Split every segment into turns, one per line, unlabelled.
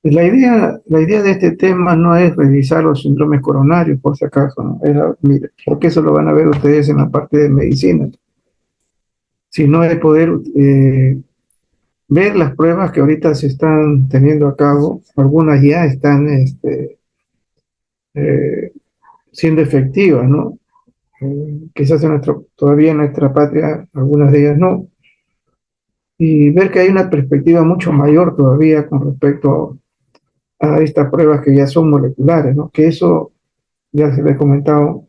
La idea de este tema no es revisar los síndromes coronarios, por si acaso, ¿no? Mire, porque eso lo van a ver ustedes en la parte de medicina, sino de poder ver las pruebas que ahorita se están teniendo a cabo. Algunas ya están eh, siendo efectivas, ¿no? Quizás todavía en nuestra patria, algunas de ellas no, y ver que hay una perspectiva mucho mayor todavía con respecto a estas pruebas que ya son moleculares, ¿no? Que eso ya se lo he comentado,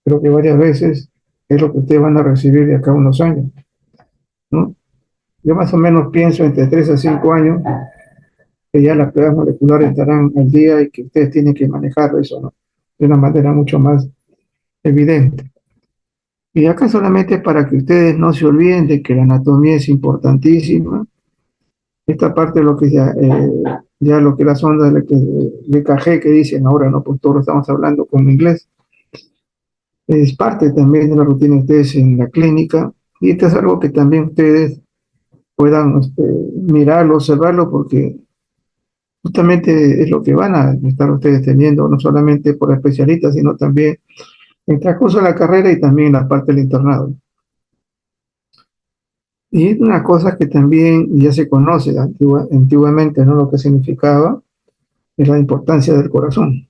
creo que varias veces, es lo que ustedes van a recibir de acá a unos años, ¿no? Yo más o menos pienso entre 3 a 5 años que ya las pruebas moleculares estarán al día y que ustedes tienen que manejar eso, ¿no? De una manera mucho más evidente. Y acá solamente para que ustedes no se olviden de que la anatomía es importantísima. Esta parte de lo que ya lo que las ondas de EKG que dicen ahora, ¿no? Pues todo lo estamos hablando con inglés. Es parte también de la rutina de ustedes en la clínica. Y esto es algo que también ustedes puedan mirarlo, observarlo, porque justamente es lo que van a estar ustedes teniendo, no solamente por especialistas, sino también en el transcurso de la carrera y también en la parte del internado. Y es una cosa que también ya se conoce antiguamente, ¿no? Lo que significaba es la importancia del corazón.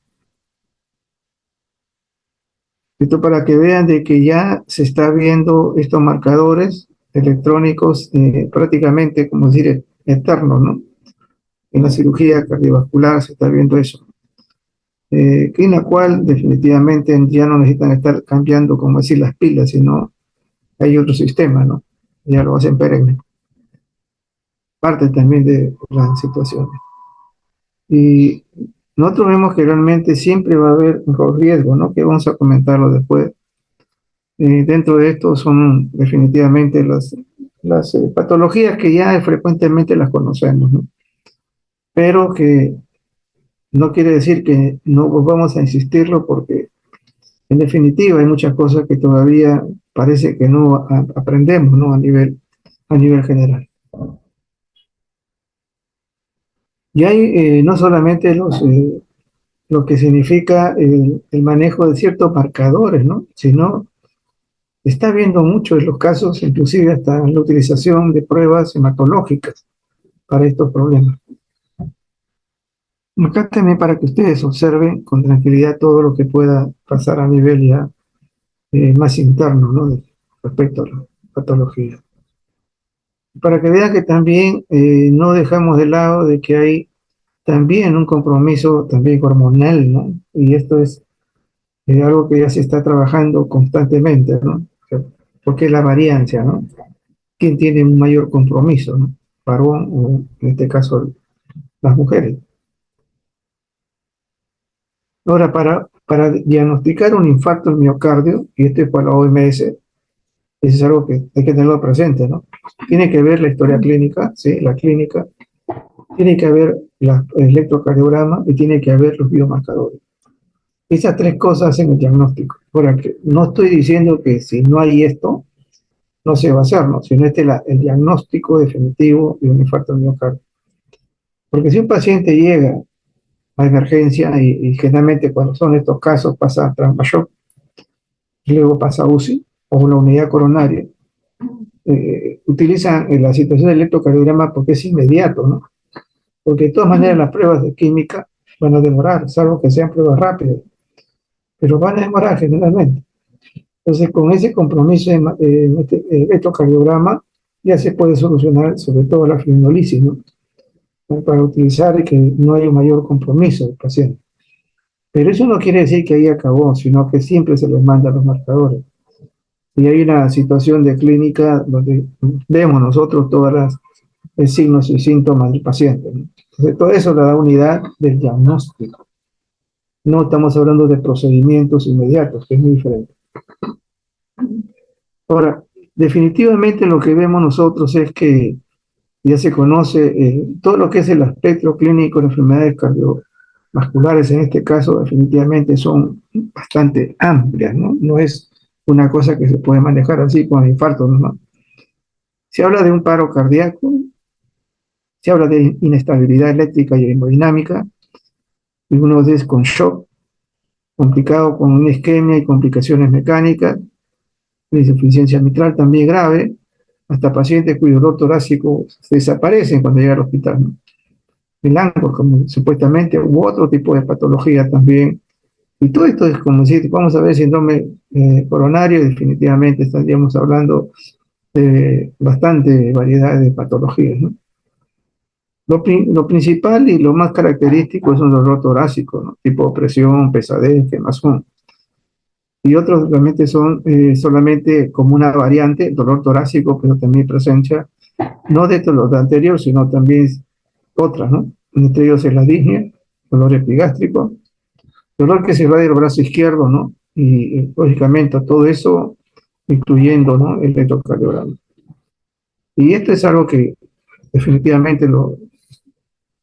Esto para que vean de que ya se está viendo estos marcadores electrónicos prácticamente, como decir, eternos, ¿no? En la cirugía cardiovascular se está viendo eso. En la cual definitivamente ya no necesitan estar cambiando, como decir, las pilas, sino hay otro sistema, ¿no? Ya lo hacen perenne. Parte también de las situaciones. Y nosotros vemos que realmente siempre va a haber un riesgo, ¿no? Que vamos a comentarlo después. Dentro de esto son definitivamente las patologías que ya frecuentemente las conocemos, ¿no? Pero que no quiere decir que no vamos a insistirlo porque en definitiva hay muchas cosas que todavía parece que no aprendemos, ¿no? A nivel general. Y hay no solamente lo que significa el manejo de ciertos marcadores, ¿no? Sino está viendo mucho en los casos, inclusive hasta la utilización de pruebas hematológicas para estos problemas. Acá también para que ustedes observen con tranquilidad todo lo que pueda pasar a nivel ya más interno, ¿no? Respecto a la patología. Para que vean que también no dejamos de lado de que hay también un compromiso también hormonal, ¿no? Y esto es algo que ya se está trabajando constantemente, ¿no? O sea, porque es la variancia, ¿no? ¿Quién tiene un mayor compromiso, ¿no? Varón o en este caso las mujeres. Ahora, para diagnosticar un infarto al miocardio, y esto es para la OMS, eso es algo que hay que tenerlo presente, ¿no? Tiene que ver la historia clínica, ¿sí? La clínica, tiene que haber el electrocardiograma y tiene que haber los biomarcadores. Esas tres cosas hacen el diagnóstico. Ahora, que no estoy diciendo que si no hay esto, no se va a hacer, ¿no? Sino el diagnóstico definitivo de un infarto al miocardio. Porque si un paciente llega a emergencia y generalmente cuando son estos casos pasa trauma shock, y luego pasa UCI o la unidad coronaria, utilizan la situación del electrocardiograma porque es inmediato, ¿no? Porque de todas maneras las pruebas de química van a demorar, salvo que sean pruebas rápidas, pero van a demorar generalmente. Entonces, con ese compromiso en este electrocardiograma ya se puede solucionar sobre todo la fibrinolisis, ¿no? Para utilizar y que no haya un mayor compromiso del paciente. Pero eso no quiere decir que ahí acabó, sino que siempre se les manda los marcadores. Y hay una situación de clínica donde vemos nosotros todas las signos y síntomas del paciente, ¿no? Entonces, todo eso le da unidad del diagnóstico. No estamos hablando de procedimientos inmediatos, que es muy diferente. Ahora, definitivamente lo que vemos nosotros es que ya se conoce todo lo que es el aspecto clínico de enfermedades cardiovasculares, en este caso definitivamente son bastante amplias, ¿no? No es una cosa que se puede manejar así con infarto, ¿no? Se habla de un paro cardíaco, Se habla de inestabilidad eléctrica y hemodinámica, y uno es con shock, complicado con una isquemia y complicaciones mecánicas, insuficiencia mitral también grave, hasta pacientes cuyo dolor torácico desaparecen cuando llega al hospital, ¿no? El ANCO, como supuestamente, u otro tipo de patología también. Y todo esto es como si vamos a ver síndrome coronario, definitivamente estaríamos hablando de bastante variedad de patologías, ¿no? Lo principal y lo más característico es un dolor torácico, ¿no? Tipo opresión, pesadez, quemazón. Y otros realmente son solamente como una variante, dolor torácico, pero también presencia no de todo lo anterior, sino también otras, ¿no? Entre ellos es la disnea, dolor epigástrico, dolor que se va del brazo izquierdo, ¿no? Y lógicamente todo eso incluyendo, ¿no? El electrocardiograma. Y esto es algo que definitivamente no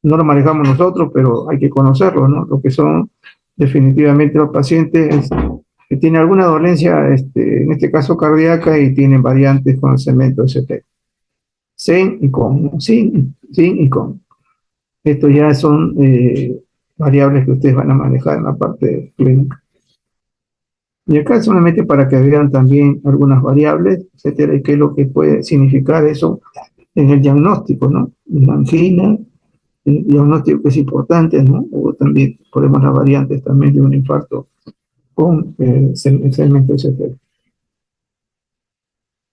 lo manejamos nosotros, pero hay que conocerlo, ¿no? Lo que son definitivamente los pacientes que tienen alguna dolencia, en este caso cardíaca, y tienen variantes con el cemento ST. Sin y con, ¿no? Sin y con. Estos ya son variables que ustedes van a manejar en la parte clínica. Y acá solamente para que vean también algunas variables, etcétera, y qué es lo que puede significar eso en el diagnóstico, ¿no? La angina, el diagnóstico que es importante, ¿no? O también podemos las variantes también de un infarto con segmento ST.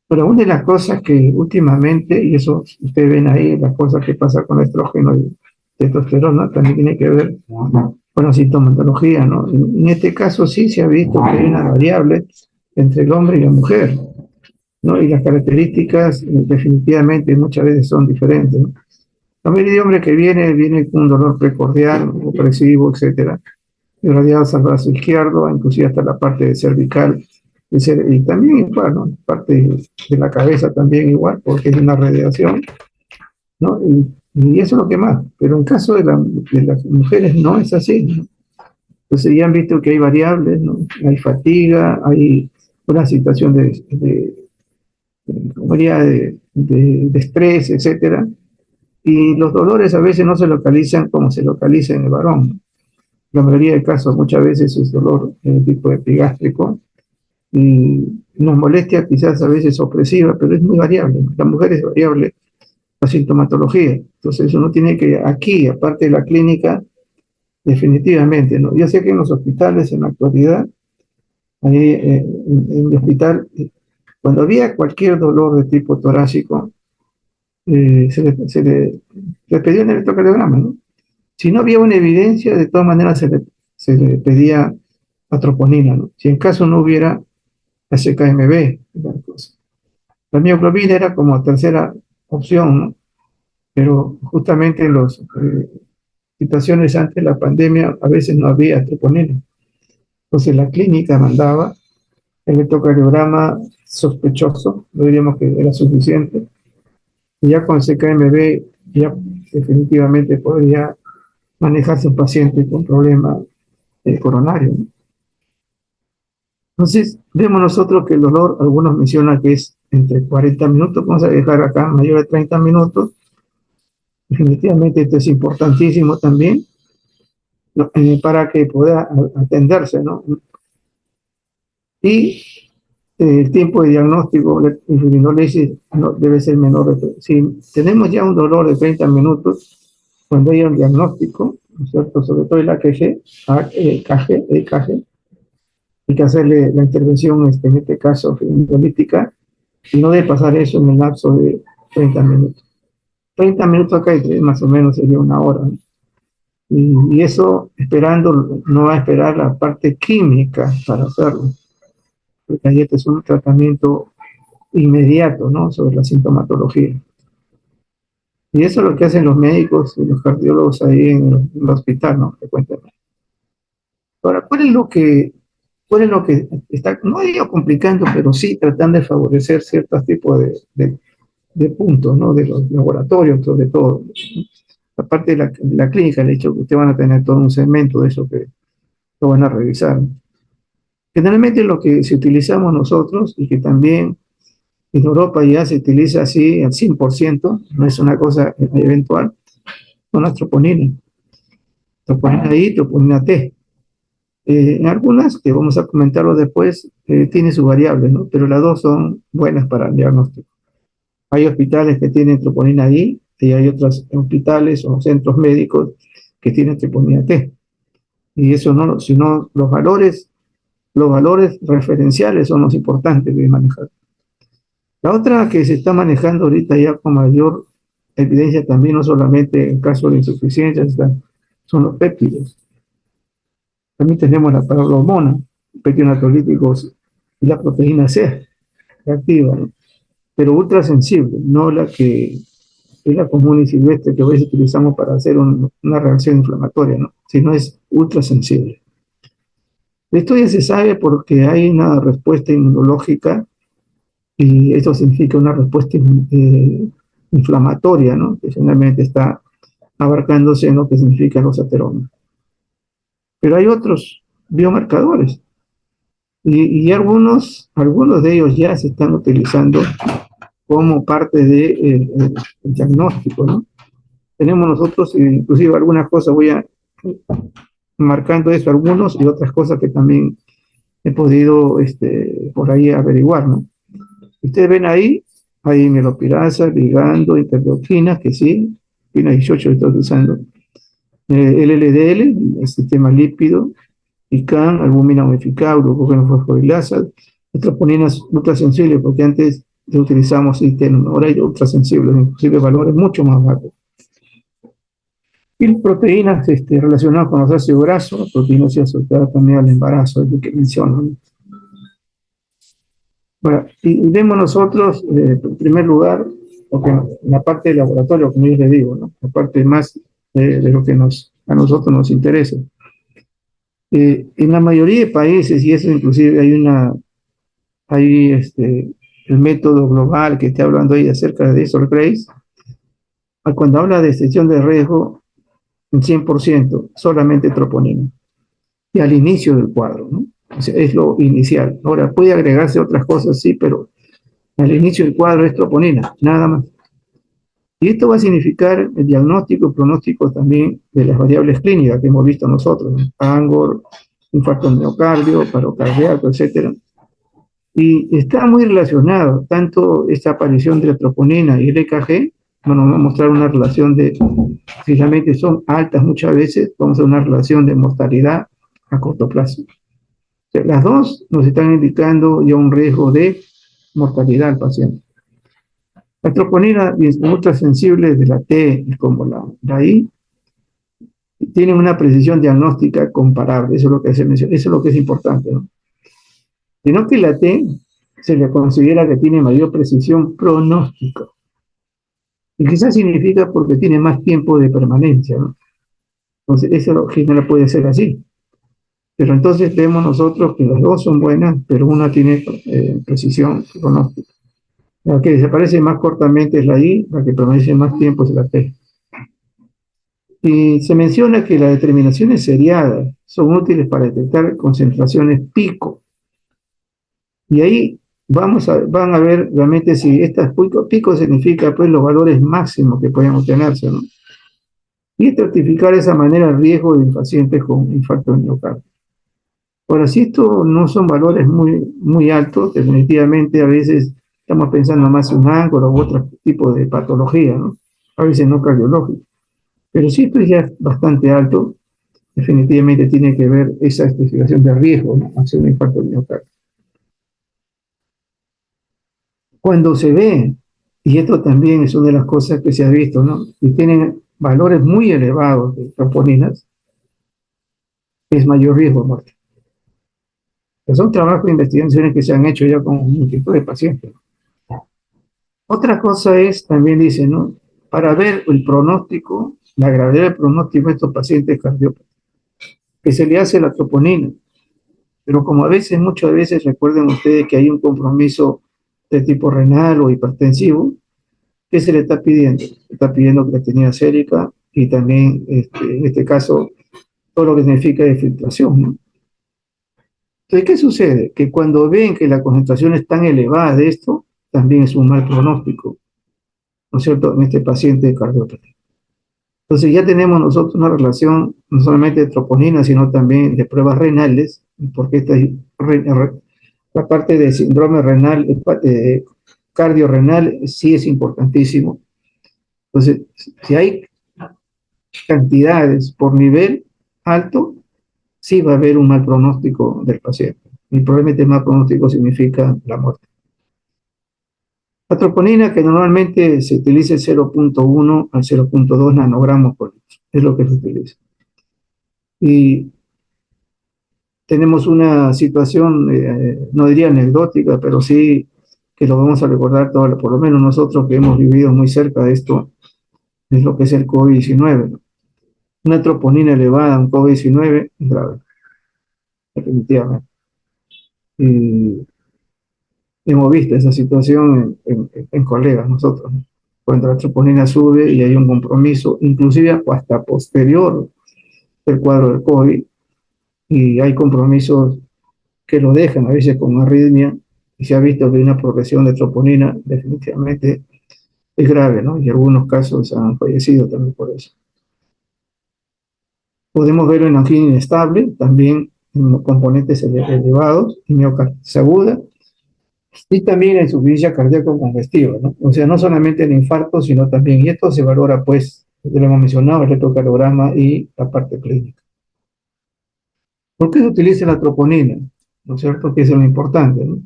Pero una de las cosas que últimamente, y eso ustedes ven ahí, las cosas que pasa con estrógeno y testosterona, también tiene que ver con la sintomatología, ¿no? En este caso sí se ha visto que hay una variable entre el hombre y la mujer, ¿no? Y las características definitivamente muchas veces son diferentes, ¿no? La mayoría de hombre que viene con un dolor precordial, opresivo, etcétera, irradiado al brazo izquierdo, inclusive hasta la parte cervical, y también igual, ¿no? Parte de la cabeza también igual, porque es una radiación, ¿no? Y eso es lo que más, pero en caso de las mujeres no es así, ¿no? Entonces ya han visto que hay variables, ¿no? Hay fatiga, hay una situación de estrés, etcétera, y los dolores a veces no se localizan como se localiza en el varón. La mayoría de casos muchas veces es dolor tipo epigástrico y una molestia quizás a veces opresiva, pero es muy variable. La mujer es variable, la sintomatología. Entonces uno tiene que aquí, aparte de la clínica, definitivamente, ¿no? Yo sé que en los hospitales en la actualidad, ahí, en el hospital, cuando había cualquier dolor de tipo torácico, se le pedía un electrocardiograma, ¿no? Si no había una evidencia, de todas maneras se le pedía atroponina, ¿no? Si en caso no hubiera SKMB, la mioglobina era como tercera opción, ¿no? Pero justamente en las situaciones antes de la pandemia a veces no había atroponina. Entonces la clínica mandaba el electrocardiograma sospechoso, no diríamos que era suficiente, y ya con CKMB ya definitivamente podría manejarse un paciente con problema coronario, ¿no? Entonces, vemos nosotros que el dolor, algunos mencionan que es entre 40 minutos, vamos a dejar acá mayor de 30 minutos. Definitivamente esto es importantísimo también, ¿no? Para que pueda atenderse, ¿no? Y el tiempo de diagnóstico de insulinólisis no debe ser menor. Si tenemos ya un dolor de 30 minutos, cuando haya un diagnóstico, ¿no es cierto? Sobre todo el AKG, EKG, hay que hacerle la intervención, en este caso, insulínica, y no debe pasar eso en el lapso de 30 minutos. 30 minutos acá más o menos sería una hora, ¿no? Y eso esperando, no va a esperar la parte química para hacerlo, porque ahí este es un tratamiento inmediato, ¿no? Sobre la sintomatología. Y eso es lo que hacen los médicos y los cardiólogos ahí en el hospital, ¿no? Frecuentemente. Ahora, cuál es lo que está, no digo complicando, pero sí tratando de favorecer ciertos tipos de puntos, ¿no? De los laboratorios, sobre todo. Aparte de la clínica, el hecho que ustedes van a tener todo un segmento de eso que lo van a revisar. Generalmente lo que si utilizamos nosotros y que también En Europa ya se utiliza así al 100%, no es una cosa eventual, con la troponina. Troponina I, troponina T. En algunas, que vamos a comentarlo después, tiene sus variables, ¿no? Pero las dos son buenas para el diagnóstico. Hay hospitales que tienen troponina I y hay otros hospitales o centros médicos que tienen troponina T. Y eso no, sino los valores referenciales son los importantes de manejar. La otra que se está manejando ahorita ya con mayor evidencia también, no solamente en caso de insuficiencia, son los péptidos. También tenemos la paraglomona, péptidos natriuréticos y la proteína C, activa, ¿no? Pero ultra sensible, no la que es la común y silvestre que a veces utilizamos para hacer una reacción inflamatoria, ¿no? Sino es ultra sensible. Esto ya se sabe porque hay una respuesta inmunológica y esto significa una respuesta inflamatoria, ¿no? Que generalmente está abarcándose en lo que significan los ateromas. Pero hay otros biomarcadores y algunos de ellos ya se están utilizando como parte del diagnóstico, ¿no? Tenemos nosotros, inclusive algunas cosas, voy a marcando eso, algunos y otras cosas que también he podido por ahí averiguar, ¿no? Ustedes ven ahí, hay mielopirasa, ligando, interleuquinas, que sí, pina 18 estoy utilizando, el LDL, el sistema lípido, ICAN, albúmina modificada, glucógeno fosforilasa, troponinas ultrasensibles, porque antes utilizamos ITEN, ahora hay ultrasensibles, inclusive valores mucho más bajos. Y proteínas relacionadas con los ácidos grasos, proteínas asociadas también al embarazo, es lo que mencionan. Bueno, y vemos nosotros, en primer lugar, la parte del laboratorio, como yo les digo, ¿no? La parte más de lo que a nosotros nos interesa. En la mayoría de países, y eso inclusive hay el método global que está hablando ahí acerca de eso, Grace, cuando habla de extensión de riesgo, en 100%, solamente troponina. Y al inicio del cuadro, ¿no? O sea, es lo inicial. Ahora, puede agregarse otras cosas, sí, pero al inicio del cuadro es troponina, nada más. Y esto va a significar el diagnóstico y pronóstico también de las variables clínicas que hemos visto nosotros, ¿no? ANGOR, infarto de miocardio, paro cardíaco, etcétera. Y está muy relacionado, tanto esta aparición de la troponina y el EKG, bueno, vamos a mostrar una relación de, finalmente son altas muchas veces, vamos a una relación de mortalidad a corto plazo. O sea, las dos nos están indicando ya un riesgo de mortalidad al paciente. La troponina ultrasensible de la T como la I tienen una precisión diagnóstica comparable, eso es lo que se menciona, eso es lo que es importante, ¿no? Sino que la T se le considera que tiene mayor precisión pronóstica. Y quizás significa porque tiene más tiempo de permanencia, ¿no? Entonces, eso no puede ser así. Pero entonces vemos nosotros que las dos son buenas, pero una tiene precisión pronóstica. La que desaparece más cortamente es la I, la que permanece más tiempo es la T. Y se menciona que las determinaciones seriadas son útiles para detectar concentraciones pico. Y ahí van a ver realmente si estas pico significa pues los valores máximos que pueden obtenerse, ¿no? Y estratificar de esa manera el riesgo de pacientes con infarto de miocardio. Ahora, si estos no son valores muy altos, definitivamente a veces estamos pensando más en un ángulo u otro tipo de patología, ¿no? A veces no cardiológico. Pero si esto ya es bastante alto, definitivamente tiene que ver esa especificación de riesgo, ¿no? Hacia un infarto de miocardio. Cuando se ve, y esto también es una de las cosas que se ha visto, ¿no? Y tienen valores muy elevados de troponinas, es mayor riesgo de muerte. Son trabajos de investigaciones que se han hecho ya con multitud de pacientes. Otra cosa es, también dice, ¿no? Para ver el pronóstico, la gravedad del pronóstico de estos pacientes cardiópatas, que se le hace la troponina. Pero como muchas veces recuerden ustedes que hay un compromiso de tipo renal o hipertensivo, ¿qué se le está pidiendo? Se está pidiendo creatinina sérica y también, en este caso, todo lo que significa de filtración, ¿no? Entonces, ¿qué sucede? Que cuando ven que la concentración es tan elevada de esto, también es un mal pronóstico, ¿no es cierto?, en este paciente cardiópata. Entonces ya tenemos nosotros una relación no solamente de troponina, sino también de pruebas renales, porque la parte de síndrome renal, cardiorrenal, sí es importantísimo. Entonces, si hay cantidades por nivel alto, sí va a haber un mal pronóstico del paciente. Y probablemente mal pronóstico significa la muerte. La troponina, que normalmente se utiliza el 0.1 al 0.2 nanogramos por litro, es lo que se utiliza. Y tenemos una situación, no diría anecdótica, pero sí que lo vamos a recordar todo, por lo menos nosotros que hemos vivido muy cerca de esto, es lo que es el COVID-19, ¿no? Una troponina elevada, un COVID-19, grave, definitivamente. Y hemos visto esa situación en colegas nosotros, ¿no? Cuando la troponina sube y hay un compromiso, inclusive hasta posterior del cuadro del COVID, y hay compromisos que lo dejan a veces con arritmia, y se ha visto que hay una progresión de troponina definitivamente es grave, ¿no? Y algunos casos han fallecido también por eso. Podemos verlo en angina inestable, también en componentes elevados, en miocarditis aguda, y también en insuficiencia cardíaca congestiva, ¿no? O sea, no solamente el infarto, sino también, y esto se valora, pues, lo hemos mencionado, el electrocardiograma y la parte clínica. ¿Por qué se utiliza la troponina? ¿No es cierto? Que es lo importante, ¿no?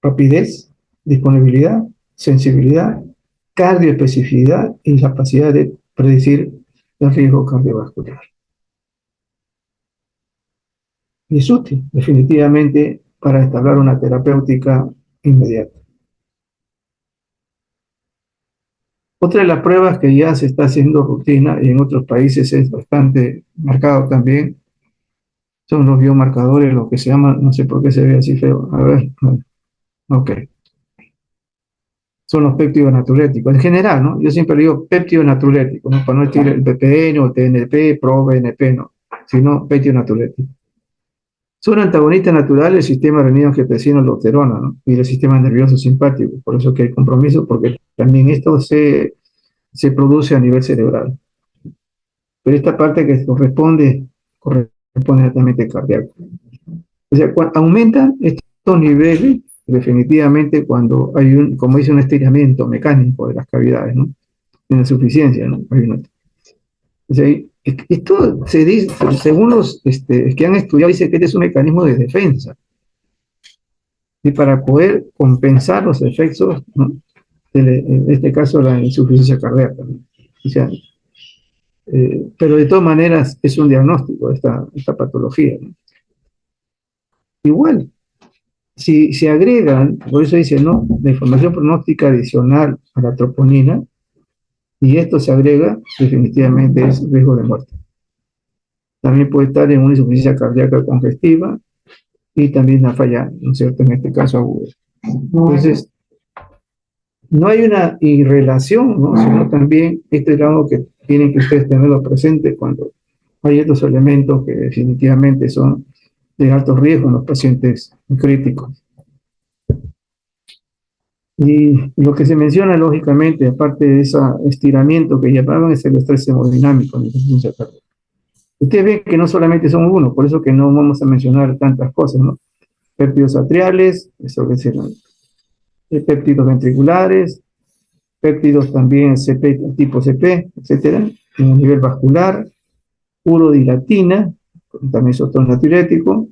Rapidez, disponibilidad, sensibilidad, cardioespecificidad y capacidad de predecir el riesgo cardiovascular. Y es útil, definitivamente, para establecer una terapéutica inmediata. Otra de las pruebas que ya se está haciendo rutina y en otros países es bastante marcado también, son los biomarcadores, lo que se llama, no sé por qué se ve así feo, a ver, ok, son los péptidos natriuréticos, en general, ¿no? Yo siempre digo péptidos natriuréticos, ¿no? Para no decir el PPN o TNP, ProBNP, no, sino péptidos natriuréticos. Son antagonistas naturales del sistema renino-angiotensina-aldosterona, ¿no? Y del sistema nervioso simpático, por eso que hay compromiso, porque también esto se produce a nivel cerebral. Pero esta parte que corresponde netamente cardíaco. O sea, aumentan estos niveles definitivamente cuando hay como dice, un estiramiento mecánico de las cavidades, ¿no? Una insuficiencia, ¿no? O sea, esto se dice, según los que han estudiado, dice que este es un mecanismo de defensa y para poder compensar los efectos, ¿no?, en este caso la insuficiencia cardíaca, ¿no? O sea, pero de todas maneras es un diagnóstico esta patología, ¿no? Igual, si se agregan, por eso dice, ¿no?, la información pronóstica adicional a la troponina, y esto se agrega, definitivamente es riesgo de muerte. También puede estar en una insuficiencia cardíaca congestiva y también una falla, ¿no es cierto?, en este caso aguda. Entonces, no hay una irrelación, ¿no?, sino también esto es algo que tienen que ustedes tenerlo presente cuando hay estos elementos que definitivamente son de alto riesgo en los pacientes críticos. Y lo que se menciona, lógicamente, aparte de ese estiramiento que llamaban, es el estrés hemodinámico en la insuficiencia cardíaca. Ustedes ven que no solamente son uno, por eso que no vamos a mencionar tantas cosas, ¿no? Péptidos atriales, eso que serán péptidos ventriculares, péptidos también CP, tipo CP, etcétera, en un nivel vascular, urodilatina, también es otro natriurético,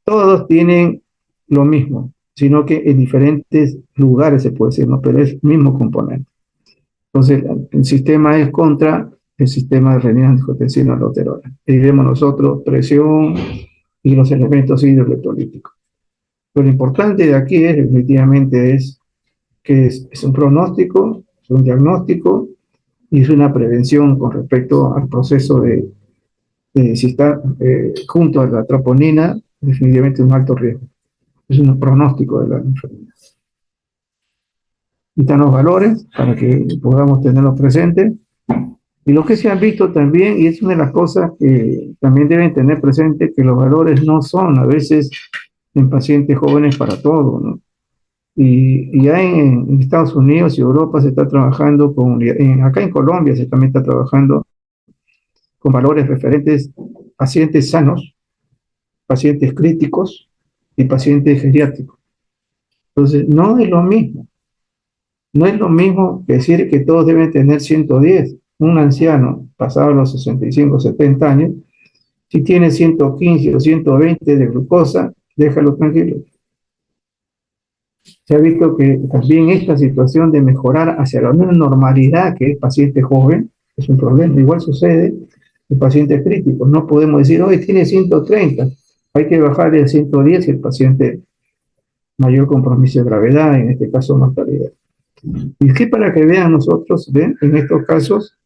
todos tienen lo mismo, sino que en diferentes lugares se puede decir, ¿no?, pero es el mismo componente. Entonces, el sistema es contra el sistema de renina-angiotensina-aldosterona. Y diremos nosotros presión y los elementos hidroelectrolíticos. Lo importante de aquí es, definitivamente, es que es un pronóstico, es un diagnóstico y es una prevención con respecto al proceso de si está junto a la troponina, definitivamente un alto riesgo. Es un pronóstico de la enfermedad. Están los valores para que podamos tenerlos presentes. Y lo que se han visto también, y es una de las cosas que también deben tener presente, que los valores no son a veces en pacientes jóvenes para todo, ¿no? Y ya en Estados Unidos y Europa se está trabajando acá en Colombia se también está trabajando con valores referentes, pacientes sanos, pacientes críticos y pacientes geriátricos. Entonces, no es lo mismo que decir que todos deben tener 110. Un anciano pasado los 65, 70 años, si tiene 115 o 120 de glucosa, déjalo tranquilo. Se ha visto que también esta situación de mejorar hacia la normalidad, que es paciente joven, es un problema. Igual sucede en pacientes críticos. No podemos decir, hoy tiene 130, hay que bajarle a 110 si el paciente mayor compromiso de gravedad, en este caso mortalidad. Y es para que vean nosotros, ¿ven? En estos casos,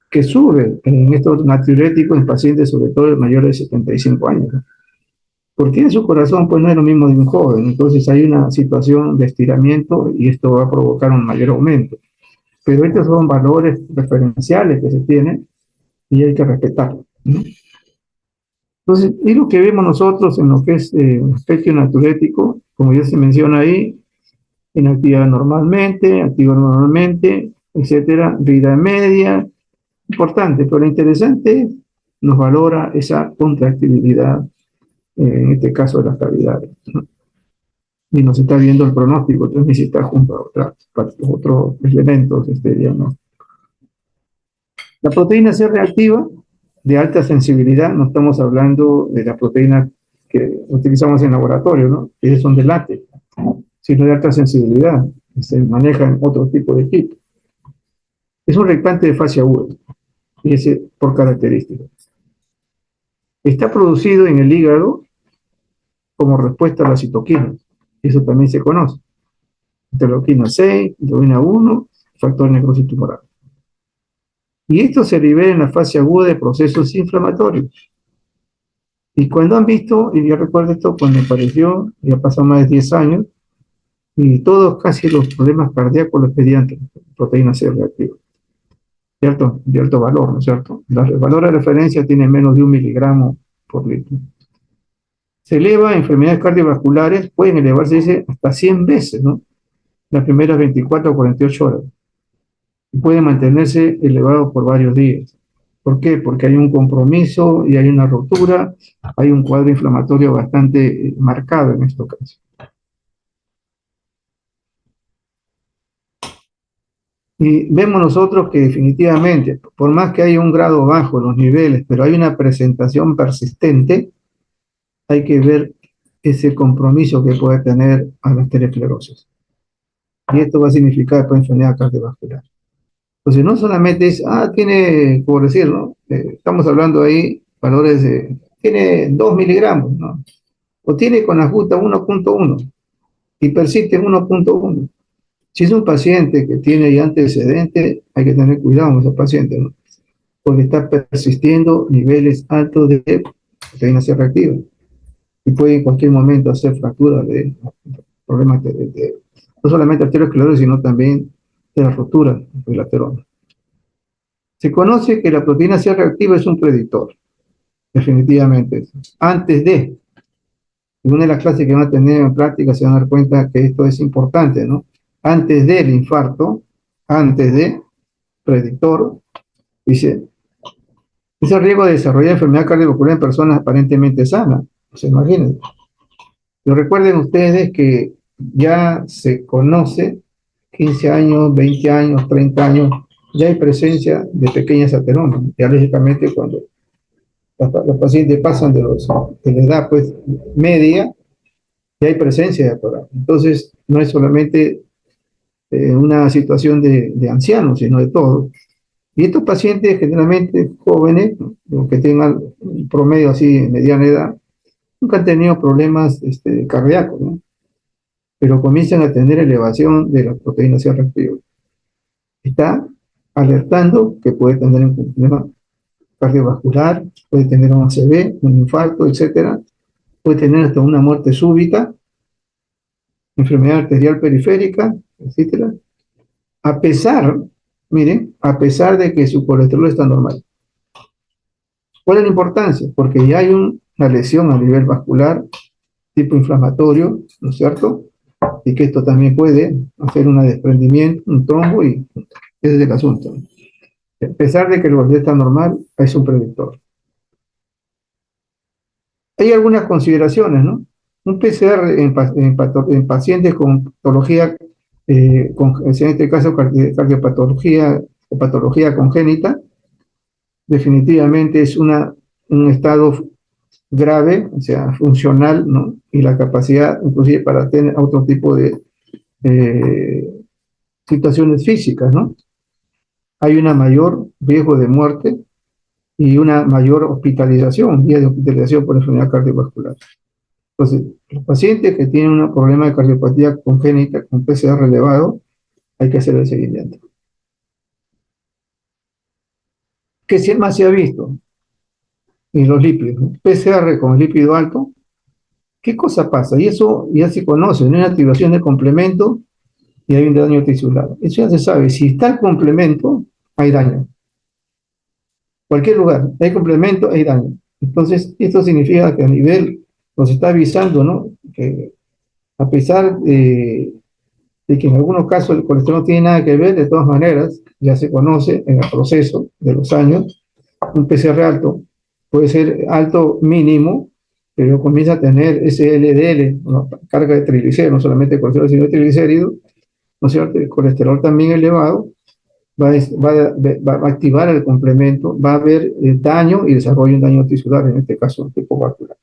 que sube en estos natriuréticos en pacientes, sobre todo mayores de 75 años, ¿no? Porque en su corazón, pues no es lo mismo de un joven. Entonces hay una situación de estiramiento y esto va a provocar un mayor aumento. Pero estos son valores referenciales que se tienen y hay que respetarlos, ¿no? Entonces, y lo que vemos nosotros en lo que es aspecto natriurético, como ya se menciona ahí, inactividad normalmente, activa normalmente, etcétera, vida media, importante, pero lo interesante nos valora esa contractibilidad, en este caso de las cavidades, ¿no? Y nos está viendo el pronóstico, también si está junto a otros elementos, digamos. La proteína C reactiva de alta sensibilidad, no estamos hablando de la proteína que utilizamos en laboratorio, ¿no? Ellos son de látex, sino de alta sensibilidad, se maneja en otro tipo de equipo. Es un reactante de fase aguda, fíjese por características. Está producido en el hígado como respuesta a la citoquina, eso también se conoce. Interleuquina 6, interleuquina 1, factor necrosis tumoral. Y esto se libera en la fase aguda de procesos inflamatorios. Y cuando han visto, y yo recuerdo esto cuando apareció, ya pasó más de 10 años, y todos casi los problemas cardíacos los pedían proteína C reactiva, de alto valor, ¿no es cierto? El valor de referencia tiene menos de 1 miligramo por litro. Se eleva, enfermedades cardiovasculares pueden elevarse, dice, hasta 100 veces, ¿no? Las primeras 24 o 48 horas. Y puede mantenerse elevado por varios días. ¿Por qué? Porque hay un compromiso y hay una ruptura, hay un cuadro inflamatorio bastante marcado en estos casos. Y vemos nosotros que definitivamente, por más que haya un grado bajo en los niveles, pero hay una presentación persistente, hay que ver ese compromiso que puede tener a la arteriosclerosis. Y esto va a significar pues, enfermedad cardiovascular. Entonces, no solamente es, tiene, por decirlo, estamos hablando ahí, valores de, tiene 2 miligramos, ¿no? O tiene con la justa 1.1 y persiste en 1.1. Si es un paciente que tiene ya antecedentes, hay que tener cuidado con esos pacientes, ¿no? Porque está persistiendo niveles altos de proteína C reactiva y puede en cualquier momento hacer fracturas de problemas no solamente arteriosclerosis, sino también de la rotura del ateroma. Se conoce que la proteína C reactiva es un predictor, definitivamente. Antes de, en una de las clases que van a tener en práctica se van a dar cuenta que esto es importante, ¿no? Antes del infarto, antes de, predictor, dice, es el riesgo de desarrollar enfermedad cardiovascular en personas aparentemente sanas. Pues imagínense. Pero recuerden ustedes que ya se conoce 15 años, 20 años, 30 años, ya hay presencia de pequeñas ateromas. Ya lógicamente cuando los pacientes pasan de la edad pues, media, ya hay presencia de ateroma. Entonces, no es solamente una situación de ancianos, sino de todos. Y estos pacientes generalmente jóvenes, ¿no? Que tengan un promedio así de mediana edad, nunca han tenido problemas cardíacos, ¿no? Pero comienzan a tener elevación de la proteína C reactiva. Está alertando que puede tener un problema cardiovascular, puede tener un ACV, un infarto, etcétera, puede tener hasta una muerte súbita, enfermedad arterial periférica, etcétera, a pesar, miren, a pesar de que su colesterol está normal. ¿Cuál es la importancia? Porque ya hay una lesión a nivel vascular, tipo inflamatorio, ¿no es cierto? y que esto también puede hacer un desprendimiento, un trombo, y ese es el asunto. A pesar de que el golpe está normal, es un predictor. Hay algunas consideraciones, ¿no? Un PCR en pacientes con patología, en este caso cardiopatología o patología congénita, definitivamente es un estado grave, o sea, funcional, ¿no? Y la capacidad, inclusive, para tener otro tipo de eh, situaciones físicas, ¿no? Hay una mayor riesgo de muerte y una mayor hospitalización, vía de hospitalización por enfermedad cardiovascular. Entonces, los pacientes que tienen un problema de cardiopatía congénita con PCR elevado, hay que hacer el seguimiento. ¿Qué más se ha visto en los lípidos? ¿No? PCR con lípido alto, ¿qué cosa pasa? Y eso ya se conoce, ¿no? Hay una activación de complemento y hay un daño tisular. Eso ya se sabe. Si está el complemento, hay daño. Cualquier lugar, hay complemento, hay daño. Entonces, esto significa que a nivel, nos está avisando, ¿no? Que a pesar de que en algunos casos el colesterol no tiene nada que ver, de todas maneras, ya se conoce en el proceso de los años, un PCR alto puede ser alto mínimo, pero comienza a tener ese LDL, una carga de triglicéridos, no solamente colesterol, sino triglicéridos, ¿no es cierto? El colesterol también elevado va a activar el complemento, va a haber daño y desarrollo de un daño tisular, en este caso tipo vascular.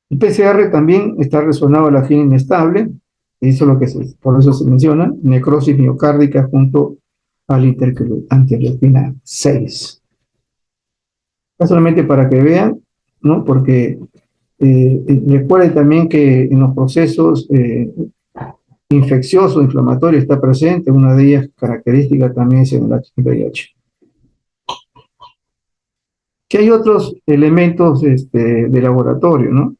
El PCR también está resonado a la gina inestable, y eso es lo que por eso se menciona, necrosis miocárdica junto al interleucina 6. Solamente para que vean, ¿no? Porque recuerden también que en los procesos infecciosos, inflamatorios está presente, una de ellas característica también es el VIH. Que hay otros elementos de laboratorio, ¿no?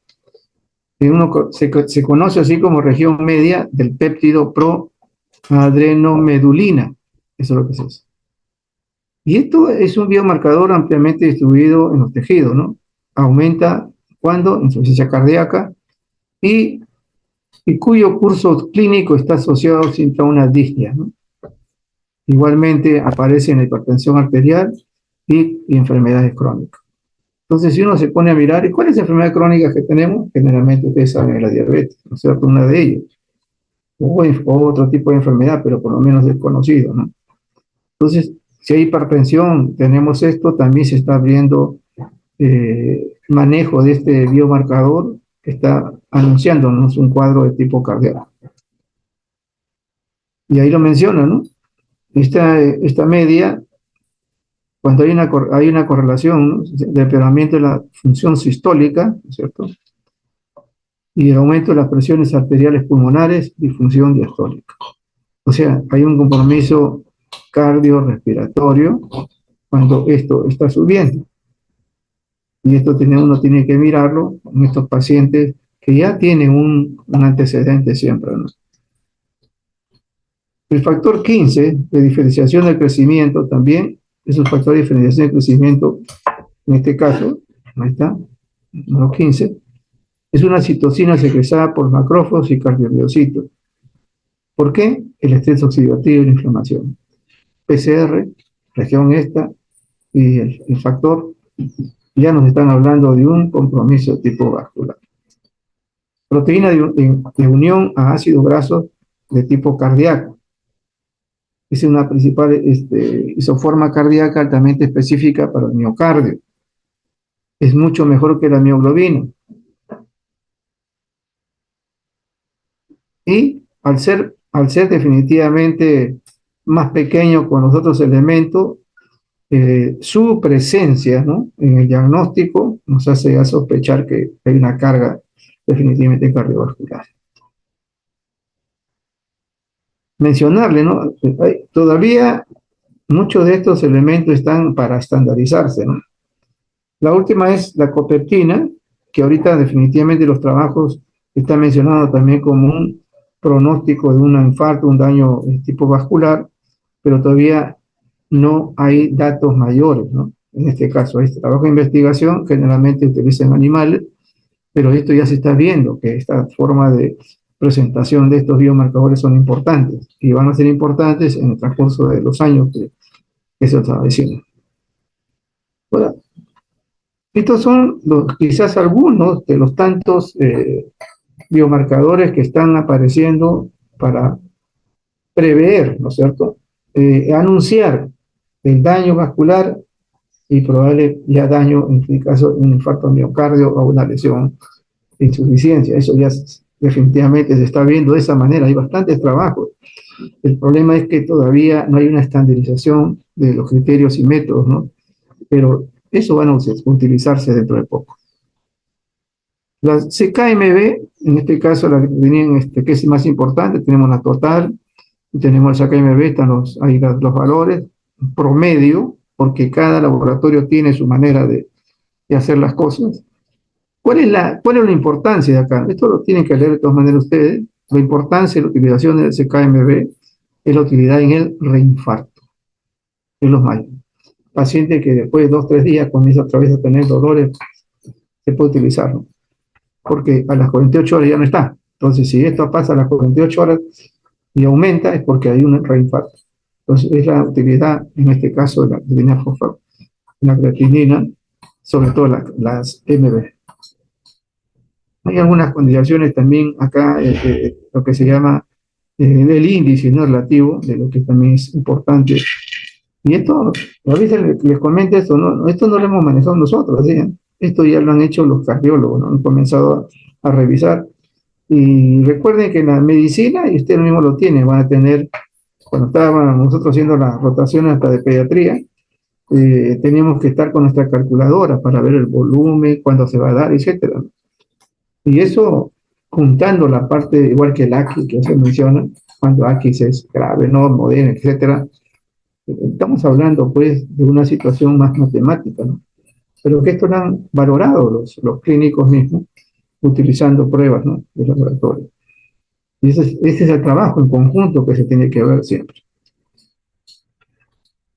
Se conoce así como región media del péptido proadrenomedulina. Eso es lo que se hace. Y esto es un biomarcador ampliamente distribuido en los tejidos, ¿no? Aumenta cuando insuficiencia cardíaca y cuyo curso clínico está asociado siempre a una disnea, ¿no? Igualmente aparece en la hipertensión arterial y enfermedades crónicas. Entonces, si uno se pone a mirar, ¿y cuáles enfermedades crónicas que tenemos? Generalmente ustedes saben la diabetes, ¿no es cierto? Una de ellas. O otro tipo de enfermedad, pero por lo menos desconocido, ¿no? Entonces, si hay hipertensión, tenemos esto, también se está viendo manejo de este biomarcador que está anunciándonos un cuadro de tipo cardíaco. Y ahí lo menciona, ¿no? Esta media, cuando hay una correlación, ¿no? De empeoramiento de la función sistólica, ¿no es cierto? Y el aumento de las presiones arteriales pulmonares y función diastólica. O sea, hay un compromiso cardiorrespiratorio cuando esto está subiendo. Y esto uno tiene que mirarlo en estos pacientes que ya tienen un antecedente siempre, ¿no? El factor 15 de diferenciación del crecimiento también es un factor de diferenciación del crecimiento, en este caso, ahí está, número 15, es una citocina secretada por macrófagos y cardiomiocitos. ¿Por qué? El estrés oxidativo y la inflamación. PCR, región esta, y el factor, ya nos están hablando de un compromiso tipo vascular. Proteína de unión a ácidos grasos de tipo cardíaco. Es una principal isoforma cardíaca altamente específica para el miocardio. Es mucho mejor que la mioglobina. Y al ser definitivamente más pequeño con los otros elementos, su presencia, ¿no? En el diagnóstico nos hace a sospechar que hay una carga definitivamente cardiovascular. Mencionarle, ¿no? Todavía muchos de estos elementos están para estandarizarse, ¿no? La última es la copeptina, que ahorita definitivamente los trabajos están mencionando también como un pronóstico de un infarto, un daño tipo vascular, pero todavía no hay datos mayores, ¿no? En este caso, este trabajo de investigación generalmente utilizan animales pero esto ya se está viendo, que esta forma de presentación de estos biomarcadores son importantes y van a ser importantes en el transcurso de los años que se está diciendo. Ahora, estos son quizás algunos de los tantos biomarcadores que están apareciendo para prever, ¿no es cierto? Anunciar el daño vascular y probable ya daño, en este caso, un infarto al miocardio o una lesión de insuficiencia. Eso ya definitivamente se está viendo de esa manera. Hay bastantes trabajos. El problema es que todavía no hay una estandarización de los criterios y métodos, ¿no? Pero eso van a utilizarse dentro de poco. La CKMB, en este caso, la que tenían, que es más importante, tenemos la total, y tenemos el CKMB, están ahí los valores, promedio, porque cada laboratorio tiene su manera de hacer las cosas. ¿Cuál es la importancia de acá? Esto lo tienen que leer de todas maneras ustedes. La importancia de la utilización del CKMB es la utilidad en el reinfarto, en los mayores. Paciente que después de 2 o 3 días comienza otra vez a tener dolores, se puede utilizarlo, porque a las 48 horas ya no está. Entonces, si esto pasa a las 48 horas y aumenta, es porque hay un reinfarto. Entonces, es la utilidad, en este caso, de la creatinina fosfato, la creatinina, sobre todo las MB. Hay algunas condiciones también acá, lo que se llama el índice no relativo, de lo que también es importante. Y esto, a veces les comento esto, esto no lo hemos manejado nosotros, ¿sí? Esto ya lo han hecho los cardiólogos, ¿no? Han comenzado a revisar. Y recuerden que en la medicina, y ustedes mismo lo tienen, van a tener, cuando estábamos nosotros haciendo la rotación hasta de pediatría, teníamos que estar con nuestra calculadora para ver el volumen, cuándo se va a dar, etcétera. Y eso, juntando la parte, igual que el AQI, que se menciona, cuando AQI es grave, no, moderno, etcétera, estamos hablando, pues, de una situación más matemática, ¿no? Pero que esto lo han valorado los clínicos mismos, utilizando pruebas, ¿no?, de laboratorio. Y ese es el trabajo en conjunto que se tiene que ver siempre.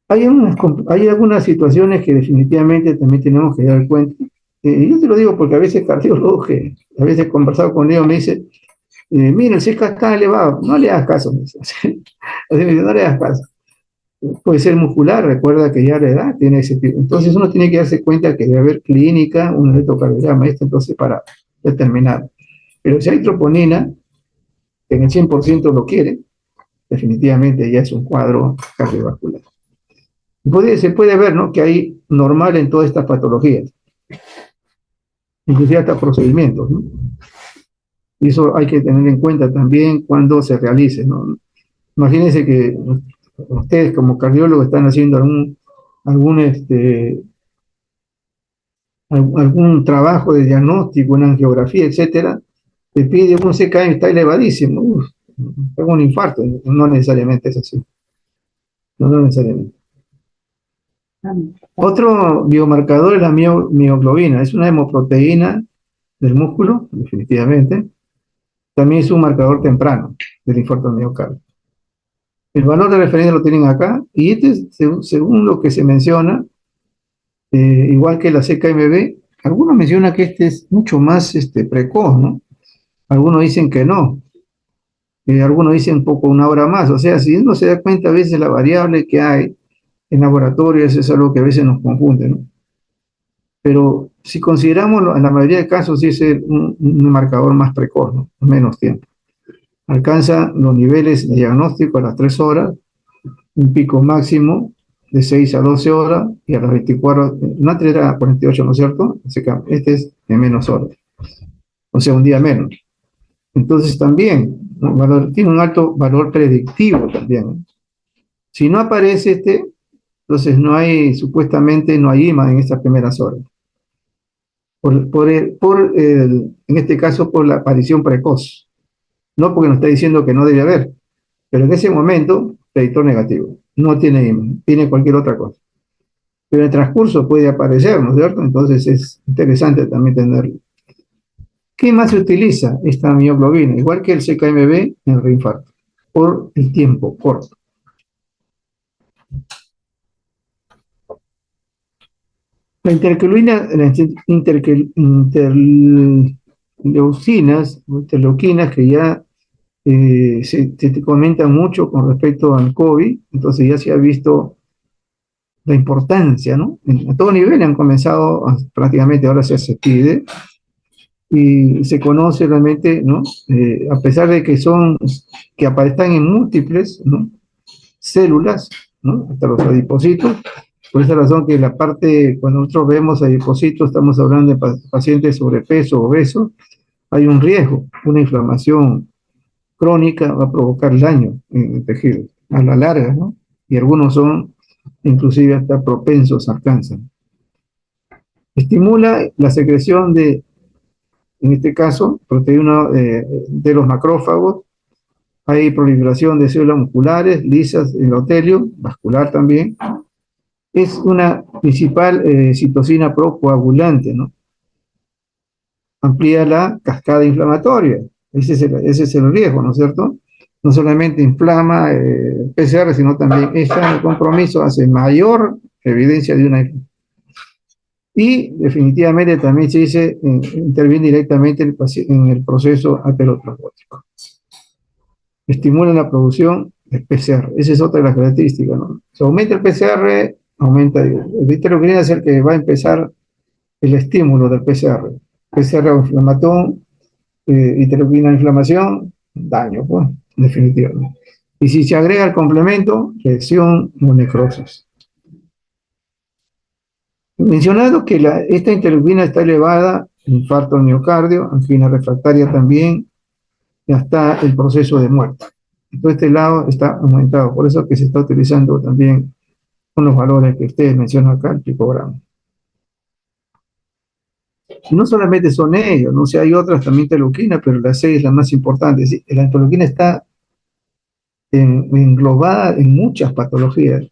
Hay algunas situaciones que definitivamente también tenemos que dar cuenta. Yo te lo digo porque a veces cardiólogos que a veces he conversado con ellos me dicen, mira, el CK está elevado, no le hagas caso. Me dice. No le hagas caso. Puede ser muscular, recuerda que ya la edad tiene ese tipo. Entonces uno tiene que darse cuenta que debe haber clínica, un electrocardiograma, esto entonces para determinar. Pero si hay troponina, que en el 100% lo quiere, definitivamente ya es un cuadro cardiovascular. Se puede ver, ¿no?, que hay normal en todas estas patologías, inclusive hasta procedimientos, ¿no? Y eso hay que tener en cuenta también cuando se realice, ¿no? Imagínense que ustedes como cardiólogos están haciendo algún trabajo de diagnóstico, una angiografía, etcétera, te pide un CKM, está elevadísimo, tengo un infarto, no necesariamente es así, no necesariamente. Otro biomarcador es la mioglobina, es una hemoproteína del músculo, definitivamente. También es un marcador temprano del infarto al miocardio. El valor de referencia lo tienen acá, y este, según lo que se menciona, igual que la CKMB, algunos mencionan que este es mucho más precoz, ¿no? Algunos dicen que no, algunos dicen un poco una hora más. O sea, si uno se da cuenta a veces la variable que hay en laboratorios es algo que a veces nos confunde, ¿no? Pero si consideramos, en la mayoría de casos, sí es un marcador más precoz, ¿no? Menos tiempo. Alcanza los niveles de diagnóstico a las 3 horas, un pico máximo de 6 a 12 horas, y a las 24, antes era 48, ¿no es cierto? Este es de menos horas, o sea, un día menos. Entonces también, ¿no?, tiene un alto valor predictivo también, ¿no? Si no aparece entonces supuestamente no hay IMA en estas primeras horas. En este caso, por la aparición precoz. No porque nos está diciendo que no debe haber, pero en ese momento, predictor negativo. No tiene IMA, tiene cualquier otra cosa. Pero en el transcurso puede aparecer, ¿no es cierto? Entonces es interesante también tenerlo. ¿Qué más se utiliza esta mioglobina? Igual que el CKMB en el reinfarto, por el tiempo corto. La interleucina leucinas, interleuquinas que ya se comenta mucho con respecto al COVID, entonces ya se ha visto la importancia, ¿no? A todo nivel han comenzado, prácticamente ahora se pide, y se conoce realmente, ¿no? A pesar de que que aparecen en múltiples, ¿no? Células, ¿no? Hasta los adipocitos. Por esa razón que la parte, cuando nosotros vemos adipocitos, estamos hablando de pacientes sobrepeso, obesos, hay un riesgo, una inflamación crónica va a provocar daño en el tejido a la larga, ¿no? Y algunos son inclusive hasta propensos al cáncer. Estimula la secreción en este caso, proteína de los macrófagos. Hay proliferación de células musculares, lisas, endotelio, vascular también. Es una principal citocina procoagulante, ¿no? Amplía la cascada inflamatoria. Ese es el riesgo, ¿no es cierto? No solamente inflama PCR, sino también este compromiso hace mayor evidencia de una. Y definitivamente también se dice, interviene directamente en el proceso aterotrombótico. Estimula la producción de PCR. Esa es otra de las características, ¿no? Si aumenta el PCR, aumenta el interleuquina, es el que va a empezar el estímulo del PCR. PCR inflamatón, interleuquina inflamación, daño, pues, definitivamente. Y si se agrega el complemento, lesión o necrosis. Mencionado que esta interleuquina está elevada, infarto al miocardio, angina refractaria también, y hasta el proceso de muerte. Todo este lado está aumentado, por eso que se está utilizando también con los valores que ustedes mencionan acá, el picogramo. Y no solamente son ellos, no sé, hay otras también interleuquinas, pero la C es la más importante. ¿Sí? La interleuquina está englobada en muchas patologías,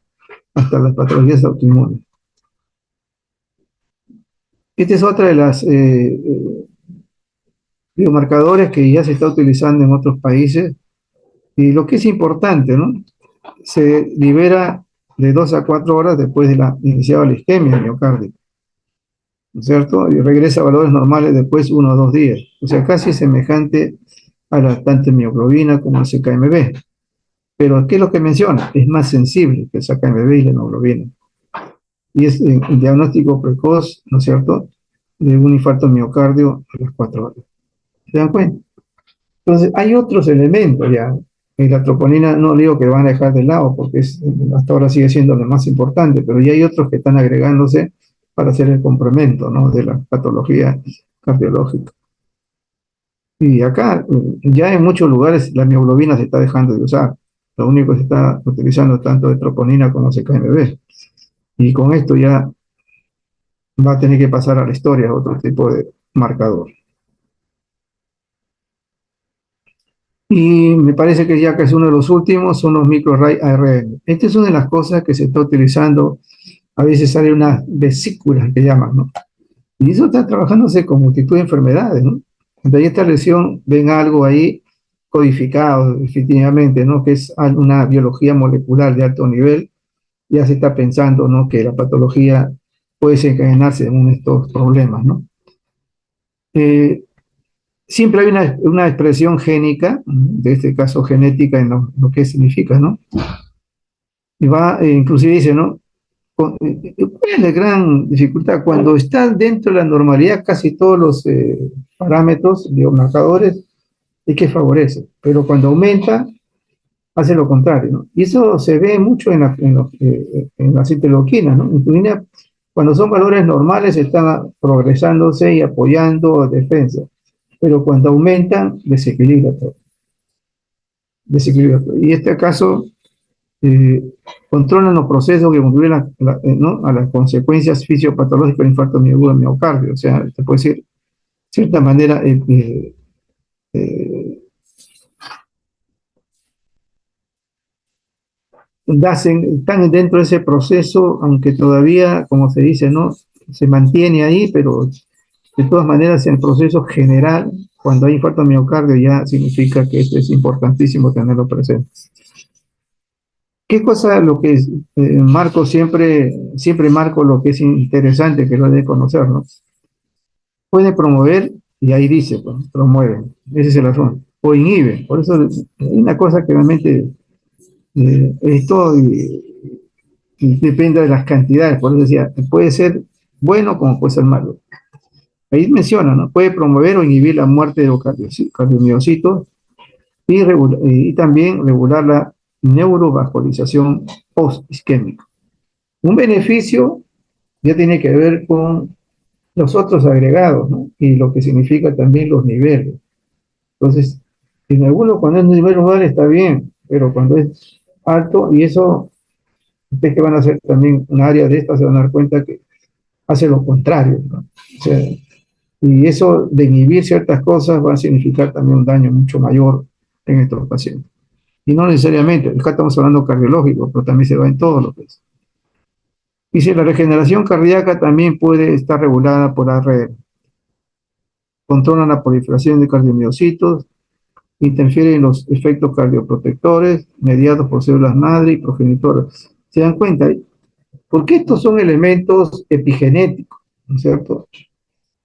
hasta las patologías autoinmunes. Esta es otra de las biomarcadores que ya se está utilizando en otros países. Y lo que es importante, ¿no? Se libera de 2 a 4 horas después de la iniciada la isquemia miocárdica, ¿no es cierto? Y regresa a valores normales después 1 o 2 días. O sea, casi semejante a la tanta mioglobina como el CKMB. Pero, ¿qué es lo que menciona? Es más sensible que el CKMB y la hemoglobina. Y es el diagnóstico precoz, ¿no es cierto?, de un infarto miocardio a las 4 horas. ¿Se dan cuenta? Entonces, hay otros elementos ya. Y la troponina no digo que van a dejar de lado, porque hasta ahora sigue siendo lo más importante, pero ya hay otros que están agregándose para hacer el complemento, ¿no?, de la patología cardiológica. Y acá, ya en muchos lugares, la mioglobina se está dejando de usar. Lo único que se está utilizando tanto de troponina como CKMB. Y con esto ya va a tener que pasar a la historia otro tipo de marcador. Y me parece que ya que es uno de los últimos, son los microarray ARN. Esta es una de las cosas que se está utilizando. A veces sale unas vesículas que llaman, ¿no? Y eso está trabajándose con multitud de enfermedades, ¿no? Entonces, esta lesión, ven algo ahí codificado definitivamente, ¿no?, que es una biología molecular de alto nivel. Ya se está pensando, ¿no?, que la patología puede desencadenarse en uno de estos problemas, ¿no? Siempre hay una expresión génica, de este caso genética, en lo que significa, ¿no? Y va, inclusive dice, ¿no? ¿Cuál es la gran dificultad? Cuando está dentro de la normalidad, casi todos los parámetros, biomarcadores, es que favorece, pero cuando aumenta, hace lo contrario, ¿no? Y eso se ve mucho en las interleuquinas, ¿no? Interleuquina, cuando son valores normales, están progresándose y apoyando defensa, pero cuando aumentan, desequilibra todo. Desequilibra todo. Y este caso eh, controlan los procesos que contribuyen ¿no?, a las consecuencias fisiopatológicas del infarto agudo miocardio. O sea, se puede decir, de cierta manera, están dentro de ese proceso, aunque todavía, como se dice, no se mantiene ahí, pero de todas maneras en el proceso general, cuando hay infarto miocardio, ya significa que esto es importantísimo tenerlo presente. ¿Qué cosa lo que marco siempre marco lo que es interesante que lo debe conocer, ¿no? Puede promover Y ahí dice, pues, promueven, ese es el razón, o inhiben. Por eso hay una cosa que realmente es todo y depende de las cantidades. Por eso decía, puede ser bueno como puede ser malo. Ahí menciona, ¿no? Puede promover o inhibir la muerte de los cardiomiocitos y también regular la neurovascularización post-isquémica. Un beneficio ya tiene que ver con los otros agregados, ¿no? Y lo que significa también los niveles. Entonces, en algunos cuando es nivel nodal está bien, pero cuando es alto, y eso, ustedes que van a hacer también un área de esta, se van a dar cuenta que hace lo contrario, ¿no? O sea, y eso de inhibir ciertas cosas va a significar también un daño mucho mayor en estos pacientes. Y no necesariamente, acá estamos hablando cardiológico, pero también se va en todo lo que es. Dice, la regeneración cardíaca también puede estar regulada por ARR. Controlan la proliferación de cardiomiocitos, interfieren en los efectos cardioprotectores mediados por células madre y progenitoras. ¿Se dan cuenta? Porque estos son elementos epigenéticos, ¿no es cierto?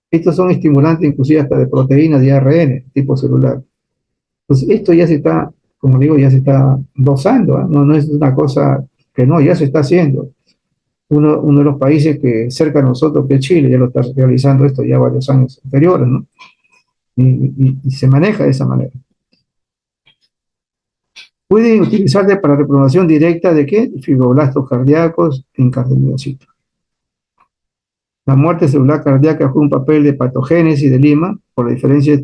Estos son estimulantes inclusive hasta de proteínas de ARN, tipo celular. Entonces, esto ya se está, como digo, ya se está dosando, ¿eh? No es una cosa que no, ya se está haciendo. Uno de los países que cerca de nosotros, que es Chile, ya lo está realizando esto ya varios años anteriores, ¿no? Y se maneja de esa manera. Puede utilizarse para reproducción directa de qué? Fibroblastos cardíacos en cardiomiocitos. La muerte celular cardíaca juega un papel de patogénesis de Lima, por la diferencia,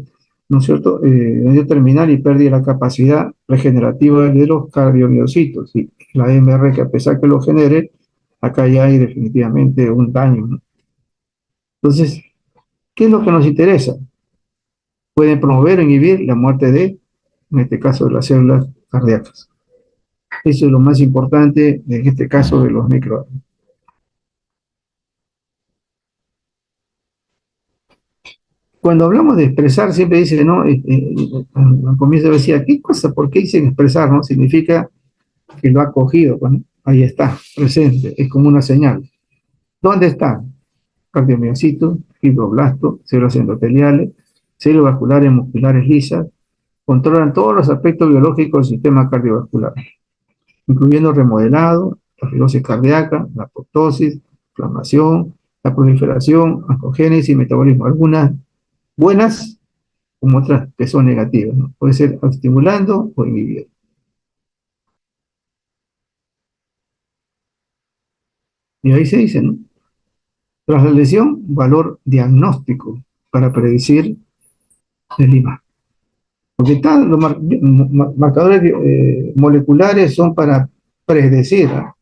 ¿no es cierto?, daño terminal y pérdida de la capacidad regenerativa de los cardiomiocitos. Y la MR, que a pesar que lo genere, acá ya hay definitivamente un daño, ¿no? Entonces, ¿qué es lo que nos interesa? Pueden promover o inhibir la muerte de, en este caso, de las células cardíacas. Eso es lo más importante en este caso de los micro. Cuando hablamos de expresar, siempre dice, ¿no? Al comienzo decía, ¿qué cosa? ¿Por qué dicen expresar? ¿No? Significa que lo ha cogido, pues, ¿no? Ahí está, presente, es como una señal. ¿Dónde están? Cardiomiocitos, fibroblastos, células endoteliales, células vasculares musculares lisas, controlan todos los aspectos biológicos del sistema cardiovascular, incluyendo remodelado, la fibrosis cardíaca, la apoptosis, inflamación, la proliferación, oncogénesis y metabolismo. Algunas buenas como otras que son negativas, ¿no? Puede ser estimulando o inhibiendo. Y ahí se dice, ¿no? Tras la lesión, valor diagnóstico para predecir el IMA. Porque están los marcadores moleculares son para predecir, ¿no?,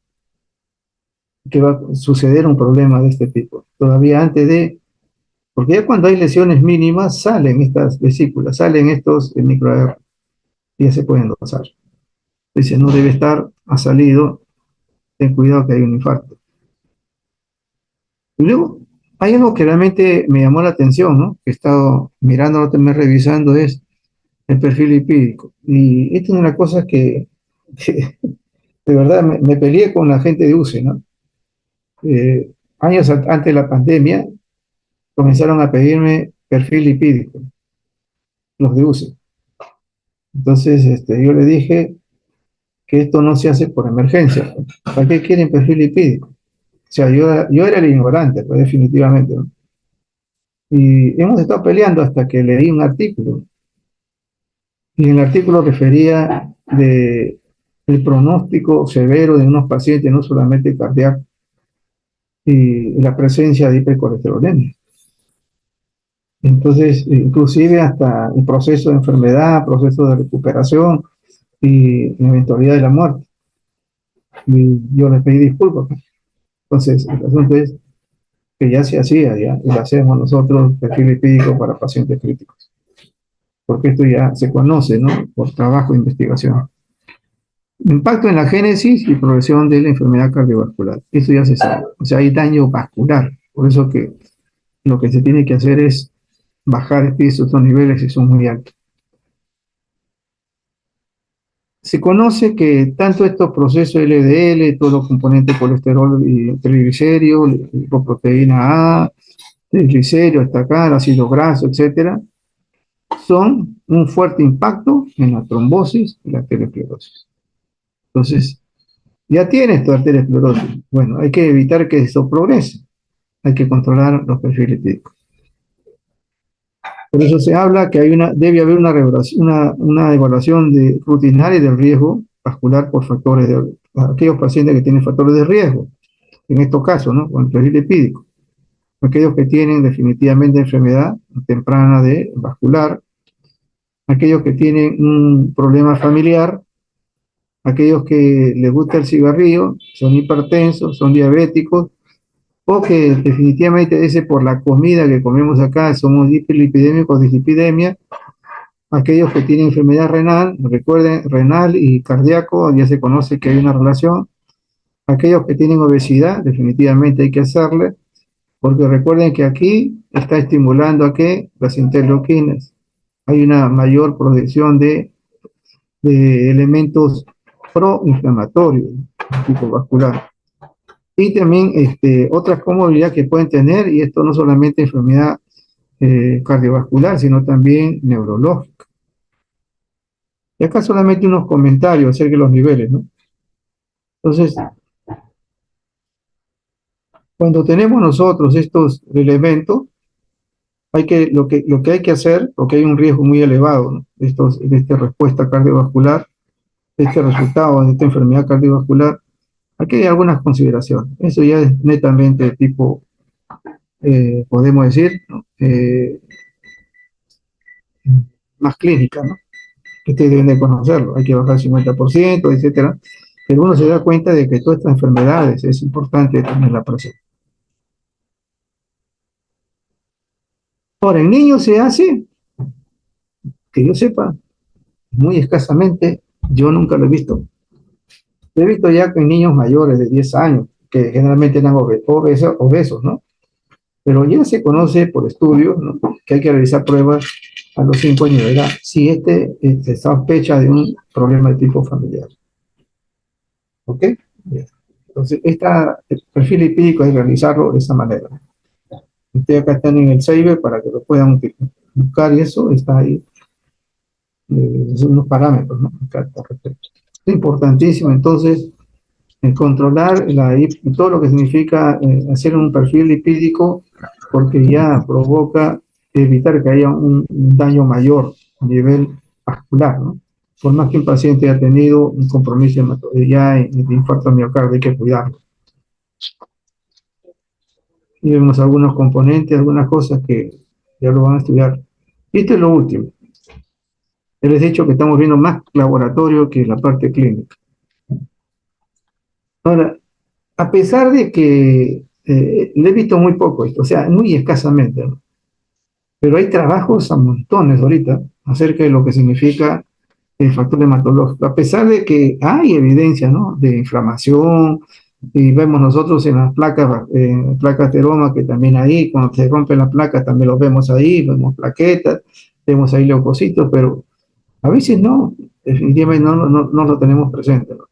que va a suceder un problema de este tipo. Todavía antes de, porque ya cuando hay lesiones mínimas salen estas vesículas, salen estos microRNA y ya se pueden dosar. Dice, no debe estar, ha salido, ten cuidado que hay un infarto. Y luego, hay algo que realmente me llamó la atención, ¿no? Que he estado mirando, también revisando, es el perfil lipídico. Y esta es una cosa que de verdad me peleé con la gente de UCE, ¿no? Años antes de la pandemia comenzaron a pedirme perfil lipídico, los de UCE. Entonces, yo le dije que esto no se hace por emergencia. ¿Para qué quieren perfil lipídico? O sea, yo era el ignorante, pues definitivamente, ¿no? Y hemos estado peleando hasta que leí un artículo. Y en el artículo refería de el pronóstico severo de unos pacientes, no solamente cardíacos, y la presencia de hipercolesterolemia. Entonces, inclusive hasta el proceso de enfermedad, proceso de recuperación y la eventualidad de la muerte. Y yo les pedí disculpas, pues. Entonces, el asunto es que ya se hacía, ya, y lo hacemos nosotros, perfil lipídico para pacientes críticos. Porque esto ya se conoce, ¿no? Por trabajo e investigación. Impacto en la génesis y progresión de la enfermedad cardiovascular. Eso ya se sabe. O sea, hay daño vascular. Por eso que lo que se tiene que hacer es bajar estos niveles si son muy altos. Se conoce que tanto estos procesos LDL, todos los componentes colesterol y triglicéridos, lipoproteína A, triglicéridos, hasta acá, el ácido graso, etcétera, son un fuerte impacto en la trombosis y la arteriosclerosis. Entonces, ya tienes tu arteriosclerosis. Bueno, hay que evitar que eso progrese. Hay que controlar los perfiles lipídicos. Por eso se habla que debe haber una evaluación rutinaria del riesgo vascular por factores de aquellos pacientes que tienen factores de riesgo, en estos casos, ¿no? Con el perfil lipídico. Aquellos que tienen definitivamente enfermedad temprana de vascular, aquellos que tienen un problema familiar, aquellos que les gusta el cigarrillo, son hipertensos, son diabéticos, o que definitivamente ese por la comida que comemos acá, somos hiperlipidémicos, dislipidemia, aquellos que tienen enfermedad renal, recuerden, renal y cardíaco, ya se conoce que hay una relación, aquellos que tienen obesidad, definitivamente hay que hacerle, porque recuerden que aquí está estimulando a que las interleuquinas, hay una mayor producción de elementos proinflamatorios, tipo vascular. Y también otras comorbilidades que pueden tener, y esto no solamente enfermedad cardiovascular, sino también neurológica. Y acá solamente unos comentarios acerca de los niveles, ¿no? Entonces, cuando tenemos nosotros estos elementos, lo que hay que hacer, porque hay un riesgo muy elevado, ¿no? De esta respuesta cardiovascular, de este resultado de esta enfermedad cardiovascular, aquí hay algunas consideraciones. Eso ya es netamente de tipo, podemos decir, ¿no? Más clínica, ¿no? Ustedes deben de conocerlo, hay que bajar el 50%, etcétera. Pero uno se da cuenta de que todas estas enfermedades es importante tenerla presente. Ahora, en niños se hace, que yo sepa, muy escasamente, yo nunca lo he visto. Lo he visto ya en niños mayores de 10 años, que generalmente eran obesos, ¿no? Pero ya se conoce por estudios, ¿no? Que hay que realizar pruebas a los 5 años de edad, si se sospecha de un problema de tipo familiar. ¿Ok? Bien. Entonces, el perfil lipídico hay que realizarlo de esa manera. Ustedes acá están en el Saber para que lo puedan buscar y eso está ahí. Son unos parámetros, ¿no? Acá está respecto. Es importantísimo, entonces, controlar todo lo que significa hacer un perfil lipídico, porque ya provoca evitar que haya un daño mayor a nivel vascular, ¿no? Por más que un paciente haya tenido un compromiso ya de infarto miocardio, hay que cuidarlo. Y vemos algunos componentes, algunas cosas que ya lo van a estudiar. Y esto es lo último. Ya les he dicho que estamos viendo más laboratorio que la parte clínica. Ahora, a pesar de que le he visto muy poco esto, o sea, muy escasamente, ¿no? Pero hay trabajos a montones ahorita acerca de lo que significa el factor hematológico, a pesar de que hay evidencia, ¿no? De inflamación, y vemos nosotros en las placas ateroma que también ahí, cuando se rompen las placas también los vemos ahí, vemos plaquetas, vemos ahí leucocitos, pero a veces no, definitivamente no lo tenemos presente, ¿no?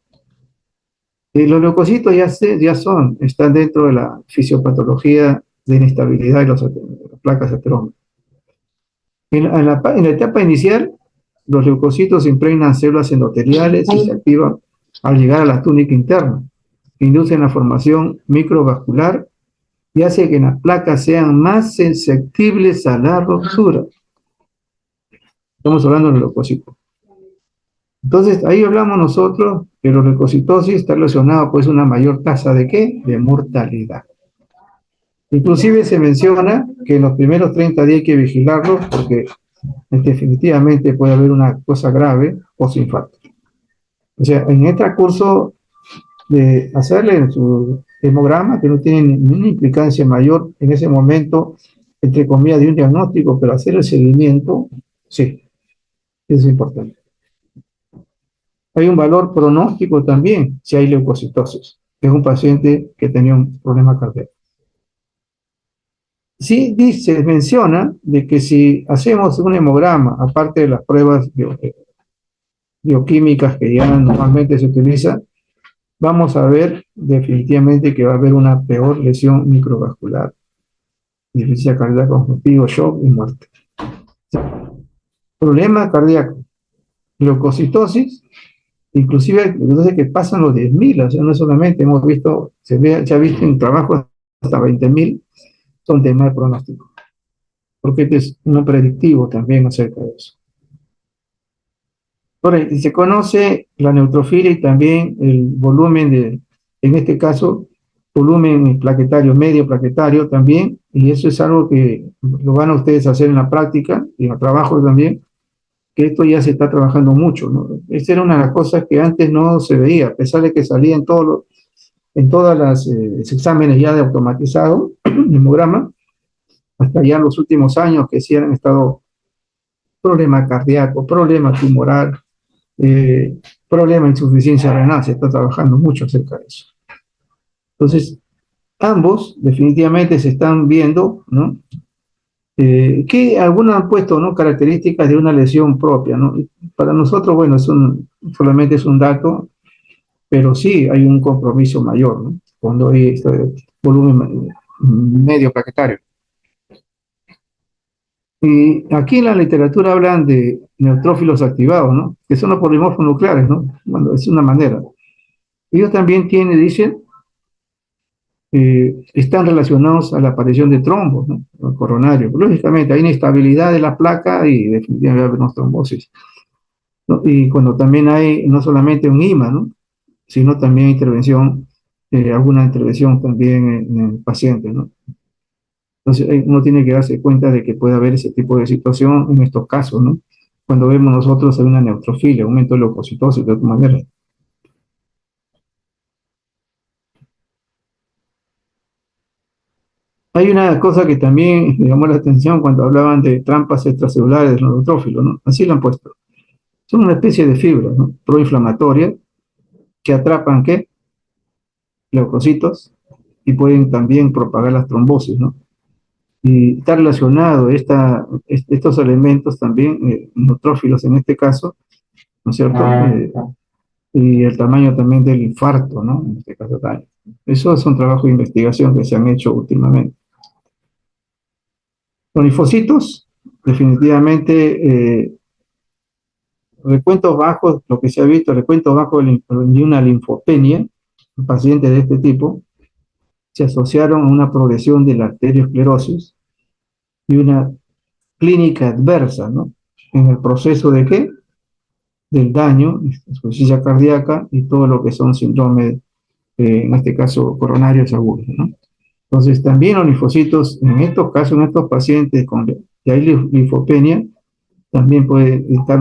Y los leucocitos están dentro de la fisiopatología de inestabilidad de las placas aterómicas. En la etapa inicial, los leucocitos impregnan células endoteliales y se activan al llegar a la túnica interna, inducen la formación microvascular y hace que las placas sean más susceptibles a la ruptura. Estamos hablando de los leucocitos. Entonces, ahí hablamos nosotros que la leucocitosis está relacionada pues a una mayor tasa de ¿qué? De mortalidad. Inclusive se menciona que en los primeros 30 días hay que vigilarlos porque definitivamente puede haber una cosa grave post-infarto. O sea, en el transcurso de hacerle su hemograma, que no tiene ninguna implicancia mayor en ese momento, entre comillas, de un diagnóstico, pero hacer el seguimiento, sí, es importante. Hay un valor pronóstico también si hay leucocitosis. Es un paciente que tenía un problema cardíaco. Sí, menciona de que si hacemos un hemograma, aparte de las pruebas bioquímicas que ya normalmente se utilizan, vamos a ver definitivamente que va a haber una peor lesión microvascular. insuficiencia cardíaca congestiva, shock y muerte. Problema cardíaco, leucocitosis, inclusive entonces que pasan los 10.000, o sea, no solamente hemos visto, se ha visto en trabajos hasta 20.000, son de mal pronóstico, porque este es un predictivo también acerca de eso. Ahora, se conoce la neutrofilia y también el volumen de, en este caso, volumen plaquetario, medio plaquetario también, y eso es algo que lo van a ustedes a hacer en la práctica y en el trabajo también, que esto ya se está trabajando mucho, ¿no? Esta era una de las cosas que antes no se veía, a pesar de que salía en en todas las exámenes ya de automatizado, el hemograma, hasta ya los últimos años que sí han estado problema cardíaco, problema tumoral, eh, problema de insuficiencia renal, se está trabajando mucho acerca de eso. Entonces, ambos definitivamente se están viendo, ¿no? Que algunos han puesto, ¿no?, características de una lesión propia, ¿no? Para nosotros, bueno, solamente es un dato, pero sí hay un compromiso mayor, ¿no?, cuando hay este volumen medio plaquetario. Y aquí en la literatura hablan de neutrófilos activados, ¿no?, que son los polimorfos nucleares, ¿no? Bueno, es una manera. Ellos también dicen, están relacionados a la aparición de trombos, ¿no?, coronarios. Lógicamente, hay inestabilidad de la placa y definitivamente hay trombosis, ¿no? Y cuando también hay no solamente un IMA, ¿no?, sino también intervención, alguna intervención también en el paciente, ¿no? Entonces, uno tiene que darse cuenta de que puede haber ese tipo de situación en estos casos, ¿no? Cuando vemos nosotros una neutrofilia, aumento de leucocitosis de otra manera. Hay una cosa que también me llamó la atención cuando hablaban de trampas extracelulares del neutrófilo, ¿no? Así lo han puesto. Son una especie de fibras, ¿no?, proinflamatorias que atrapan, ¿qué?, leucocitos, y pueden también propagar las trombosis, ¿no? Y está relacionado estos elementos también, neutrófilos en este caso, ¿no es cierto? Y el tamaño también del infarto, ¿no? En este caso también. Eso es un trabajo de investigación que se han hecho últimamente. Los linfocitos, definitivamente, recuentos bajos, lo que se ha visto, recuentos bajos de una linfopenia, en pacientes de este tipo, se asociaron a una progresión de la arteriosclerosis y una clínica adversa, ¿no?, en el proceso de qué, del daño, insuficiencia cardíaca y todo lo que son síndromes, en este caso coronarios agudos, ¿no? Entonces, también los linfocitos, en estos casos, en estos pacientes con que hay linfopenia, también puede estar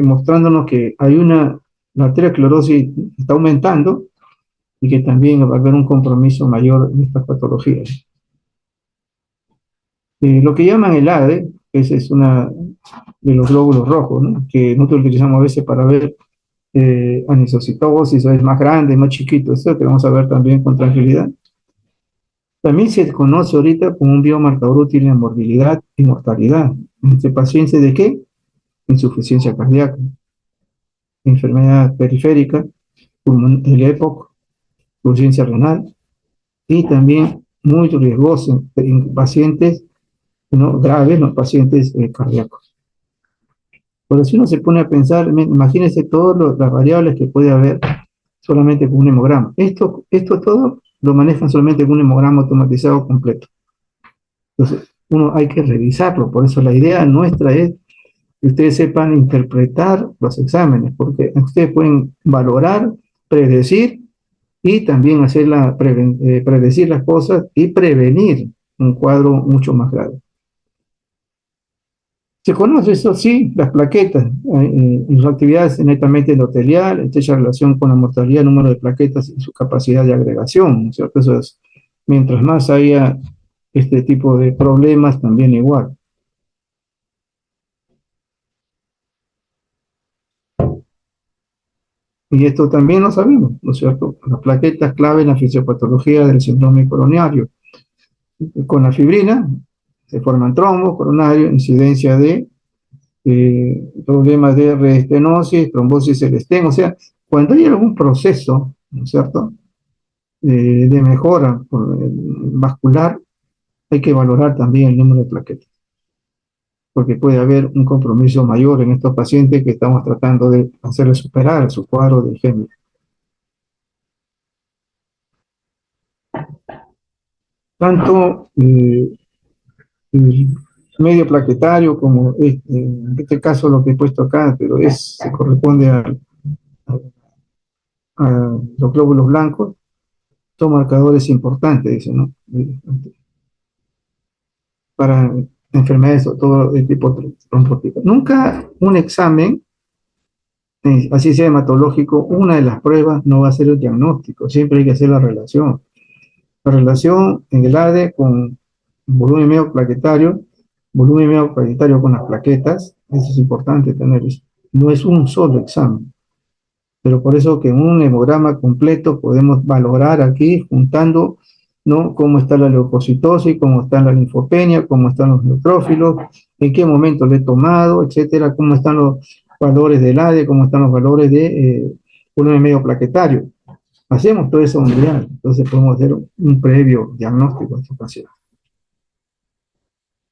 mostrándonos que hay la arteriosclerosis está aumentando y que también va a haber un compromiso mayor en estas patologías. Lo que llaman el ADE, esa es una de los glóbulos rojos, ¿no?, que nosotros utilizamos a veces para ver anisocitosis, es más grande, más chiquito, eso que vamos a ver también con tranquilidad. También se conoce ahorita como un biomarcador útil en morbilidad y mortalidad. En este paciente, ¿de qué? Insuficiencia cardíaca, enfermedad periférica, el EPOC, insuficiencia renal, y también muy riesgoso en pacientes, ¿no?, graves, los pacientes cardíacos. Pero si uno se pone a pensar, imagínense todas las variables que puede haber solamente con un hemograma. Esto todo lo manejan solamente con un hemograma automatizado completo. Entonces, uno hay que revisarlo. Por eso la idea nuestra es que ustedes sepan interpretar los exámenes, porque ustedes pueden valorar, predecir y también predecir las cosas y prevenir un cuadro mucho más grave. Se conoce eso, sí, las plaquetas, en su actividad es netamente endotelial, estrecha relación con la mortalidad, el número de plaquetas y su capacidad de agregación, ¿no es cierto? Eso es, mientras más haya este tipo de problemas, también igual. Y esto también lo sabemos, ¿no es cierto? Las plaquetas clave en la fisiopatología del síndrome coronario. Con la fibrina se forman trombos coronarios, incidencia de problemas de reestenosis, trombosis del estén. O sea, cuando hay algún proceso, ¿no es cierto?, de mejora vascular, hay que valorar también el número de plaquetas, porque puede haber un compromiso mayor en estos pacientes que estamos tratando de hacerles superar su cuadro de isquemia. Tanto el medio plaquetario como en este caso lo que he puesto acá, pero se corresponde a los glóbulos blancos, son marcadores importantes, dice, ¿no? Para enfermedades de todo el tipo trombóticas. Nunca un examen, así sea hematológico, una de las pruebas no va a ser el diagnóstico, siempre hay que hacer la relación. La relación en el ADE con volumen medio plaquetario con las plaquetas, eso es importante tener, no es un solo examen. Pero por eso que en un hemograma completo podemos valorar aquí, juntando, ¿no? Cómo está la leucocitosis, cómo está la linfopenia, cómo están los neutrófilos, en qué momento le he tomado, etcétera, cómo están los valores del ADE, cómo están los valores de volumen medio plaquetario. Hacemos toda esa unidad, entonces podemos hacer un previo diagnóstico de esta paciente.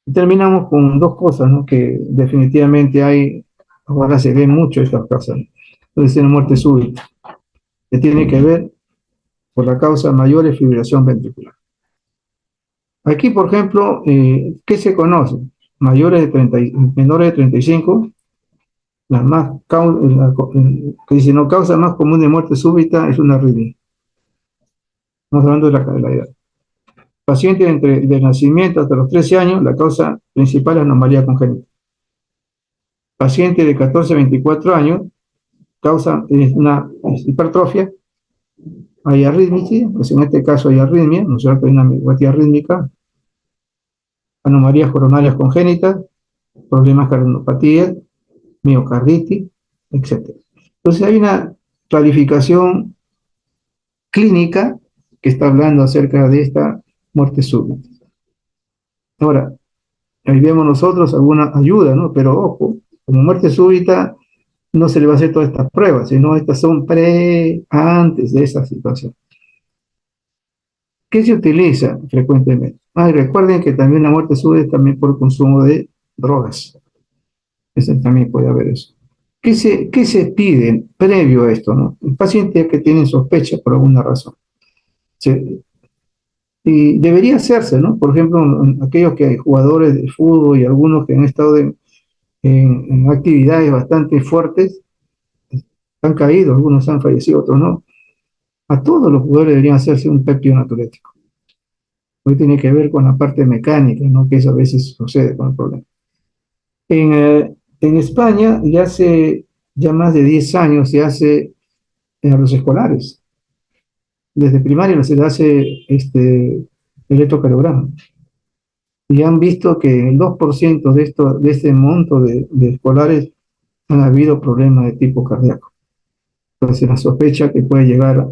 Y terminamos con dos cosas, ¿no? Que definitivamente ahora se ven mucho estas causas. Entonces, tiene muerte súbita, que tiene que ver por la causa mayor es fibrilación ventricular. Aquí, por ejemplo, ¿qué se conoce? Menores de 35, la más que dice no causa más común de muerte súbita es una arritmia. Estamos hablando de la edad. Pacientes de nacimiento hasta los 13 años, la causa principal es anomalía congénita. Paciente de 14 a 24 años, causa una hipertrofia, hay arritmia, ¿sí? Pues en este caso hay arritmia, ¿no es cierto? Hay una miopatía rítmica, anomalías coronarias congénitas, problemas cardiopatías, miocarditis, etc. Entonces hay una clarificación clínica que está hablando acerca de esta muerte súbita. Ahora, ahí vemos nosotros alguna ayuda, ¿no? Pero ojo, como muerte súbita no se le va a hacer todas estas pruebas, sino estas son antes de esa situación. ¿Qué se utiliza frecuentemente? Recuerden que también la muerte súbita es también por consumo de drogas. Ese también puede haber eso. ¿Qué se pide previo a esto, no? El paciente que tiene sospecha por alguna razón. Y debería hacerse, ¿no? Por ejemplo, aquellos que hay jugadores de fútbol y algunos que han estado en actividades bastante fuertes, han caído, algunos han fallecido, otros no. A todos los jugadores deberían hacerse un péptido natriurético. Hoy tiene que ver con la parte mecánica, ¿no? Que eso a veces sucede con el problema. En España ya más de 10 años se hace a los escolares. Desde primaria se le hace electrocardiograma. Y han visto que el 2% de este monto de escolares han habido problemas de tipo cardíaco. Entonces la sospecha que puede llegar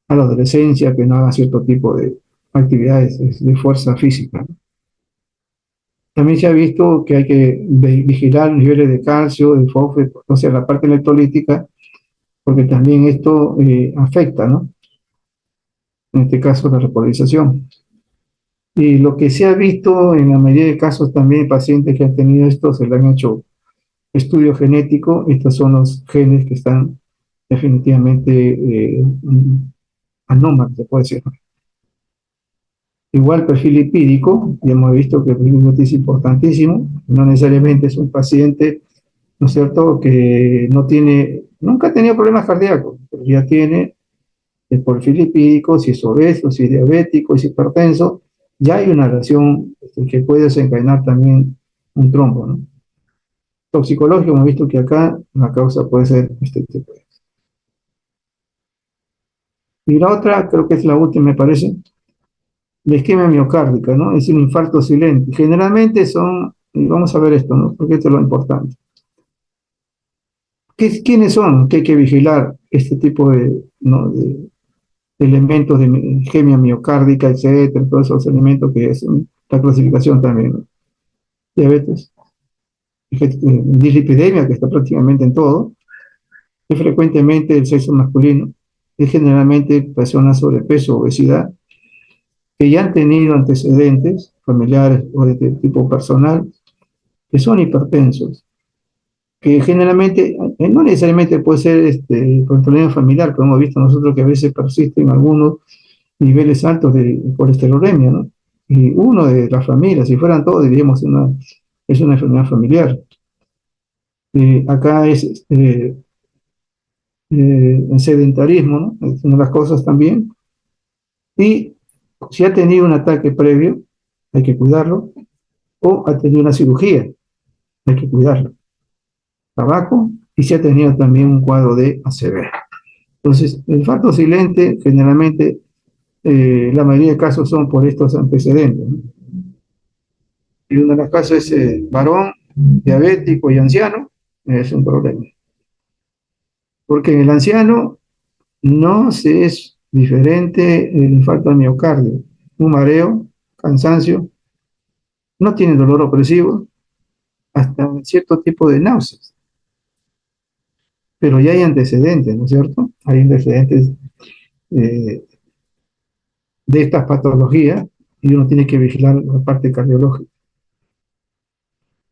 a la adolescencia, que no haga cierto tipo de actividades de fuerza física. También se ha visto que hay que vigilar los niveles de calcio, de fósforo, o sea, la parte electrolítica, porque también esto afecta, ¿no? En este caso, la repolarización. Y lo que se ha visto en la mayoría de casos también, pacientes que han tenido esto, se le han hecho estudio genético, estos son los genes que están definitivamente anómalos, se puede decir. Igual perfil lipídico, y hemos visto que el perfil lipídico es importantísimo, no necesariamente es un paciente, ¿no es cierto?, que nunca ha tenido problemas cardíacos, pero ya tiene el perfil lipídico, si es obeso, si es diabético, si es hipertenso, ya hay una relación que puede desencadenar también un trombo, ¿no? Toxicológico, hemos visto que acá la causa puede ser este tipo. Y la otra, creo que es la última, me parece, la isquemia miocárdica, ¿no? Es un infarto silente. Generalmente y vamos a ver esto, ¿no? Porque esto es lo importante. ¿Quiénes son que hay que vigilar este tipo ¿no? de elementos de isquemia miocárdica, etcétera, todos esos elementos que es la clasificación también, ¿no? Diabetes, dislipidemia, que está prácticamente en todo, es frecuentemente el sexo masculino, es generalmente personas sobrepeso, obesidad, que ya han tenido antecedentes familiares o de tipo personal, que son hipertensos, que generalmente, no necesariamente puede ser por problema familiar, pero hemos visto nosotros que a veces persisten algunos niveles altos de colesterolemia, ¿no? Y uno de la familia, si fueran todos, diríamos, es una enfermedad familiar. Acá es el sedentarismo, ¿no? Es una de las cosas también. Y si ha tenido un ataque previo, hay que cuidarlo, o ha tenido una cirugía, hay que cuidarlo. Tabaco, y si ha tenido también un cuadro de ACV. Entonces, el infarto silente, generalmente, la mayoría de casos son por estos antecedentes, ¿no? Y uno de los casos es varón, diabético y anciano, es un problema. Porque en el anciano no se es diferente el infarto al miocardio. Un mareo, cansancio, no tiene dolor opresivo, hasta cierto tipo de náuseas. Pero ya hay antecedentes, ¿no es cierto? Hay antecedentes eh, de estas patologías y uno tiene que vigilar la parte cardiológica.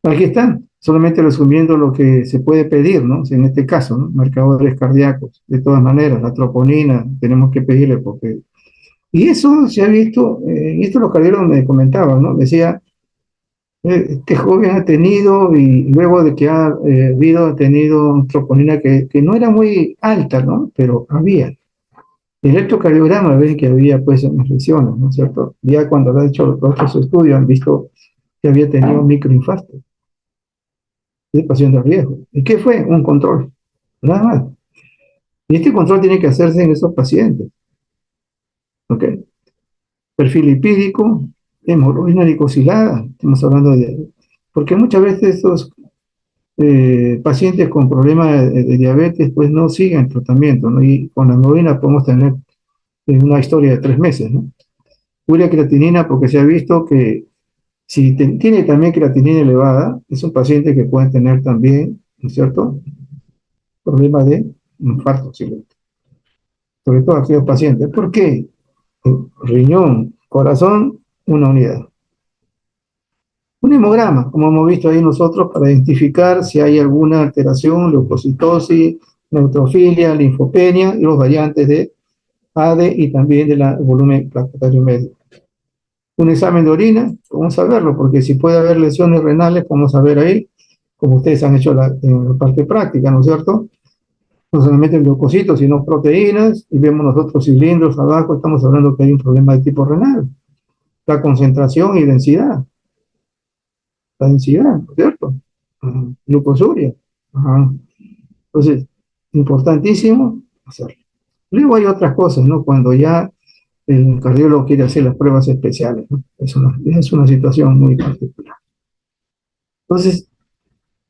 Aquí están, solamente resumiendo lo que se puede pedir, ¿no? En este caso, ¿no? Marcadores cardíacos, de todas maneras, la troponina, tenemos que pedirle porque... Y eso se ha visto, y esto los cardiólogos me comentaban, ¿no? Decía, este joven ha tenido, y luego de que ha tenido troponina que no era muy alta, ¿no? Pero había. El electrocardiograma ve que había pues unas lesiones, ¿no es cierto? Ya cuando lo han hecho los otros estudios han visto que había tenido un microinfarto de paciente a riesgo. ¿Y qué fue? Un control, nada más. Y este control tiene que hacerse en esos pacientes, ¿ok? Perfil lipídico, hemoglobina glicosilada, estamos hablando de... Porque muchas veces estos pacientes con problemas de diabetes pues no siguen el tratamiento, ¿no? Y con la hemoglobina podemos tener una historia de 3 meses, ¿no? Urea creatinina porque se ha visto que si tiene también creatinina elevada, es un paciente que puede tener también, ¿no es cierto?, problemas de infarto, ¿sí? Sobre todo aquellos pacientes. ¿Por qué? Riñón, corazón, una unidad. Un hemograma, como hemos visto ahí nosotros, para identificar si hay alguna alteración, leucocitosis, neutrofilia, linfopenia y los variantes de ADE y también del volumen plaquetario medio. Un examen de orina, vamos a verlo, porque si puede haber lesiones renales, vamos a ver ahí, como ustedes han hecho en la parte práctica, ¿no es cierto? No solamente leucocitos, sino proteínas, y vemos nosotros cilindros abajo, estamos hablando que hay un problema de tipo renal. La concentración y densidad, la densidad, ¿no es cierto? Glucosuria. Ajá. Entonces, importantísimo hacerlo. Luego hay otras cosas, ¿no? Cuando ya el cardiólogo quiere hacer las pruebas especiales, ¿no? Es una situación muy particular. Entonces,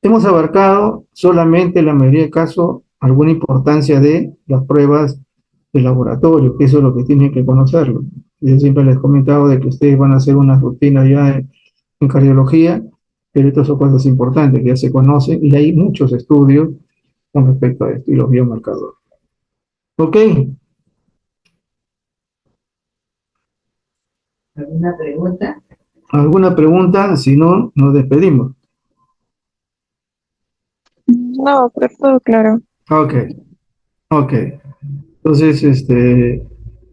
hemos abarcado solamente en la mayoría de casos alguna importancia de las pruebas de laboratorio, que eso es lo que tienen que conocerlo. Yo siempre les he comentado de que ustedes van a hacer una rutina ya en cardiología, pero estas son cosas importantes que ya se conocen y hay muchos estudios con respecto a esto y los biomarcadores. ¿Ok?
¿Alguna pregunta?
¿Alguna pregunta? Si no, nos despedimos.
No, pero todo claro.
Ok, ok. Entonces,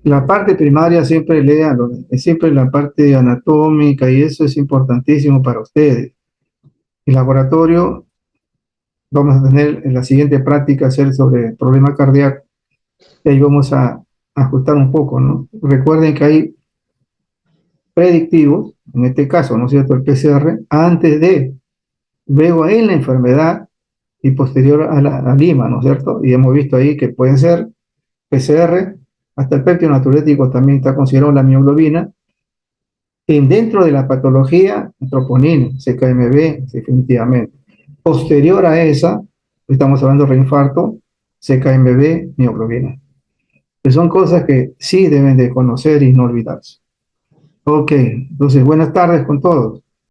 la parte primaria siempre léanlo, siempre la parte anatómica y eso es importantísimo para ustedes. El laboratorio, vamos a tener en la siguiente práctica hacer sobre problema cardíaco y ahí vamos a ajustar un poco, ¿no? Recuerden que hay predictivos, en este caso, ¿no es cierto?, el PCR, antes de, luego en la enfermedad y posterior a Lima, ¿no es cierto? Y hemos visto ahí que pueden ser PCR, hasta el péptido natriurético también está considerado la mioglobina, en dentro de la patología, troponina, CKMB, definitivamente. Posterior a esa, estamos hablando de reinfarto, CKMB, mioglobina. Que son cosas que sí deben de conocer y no olvidarse. Ok, entonces buenas tardes con todos.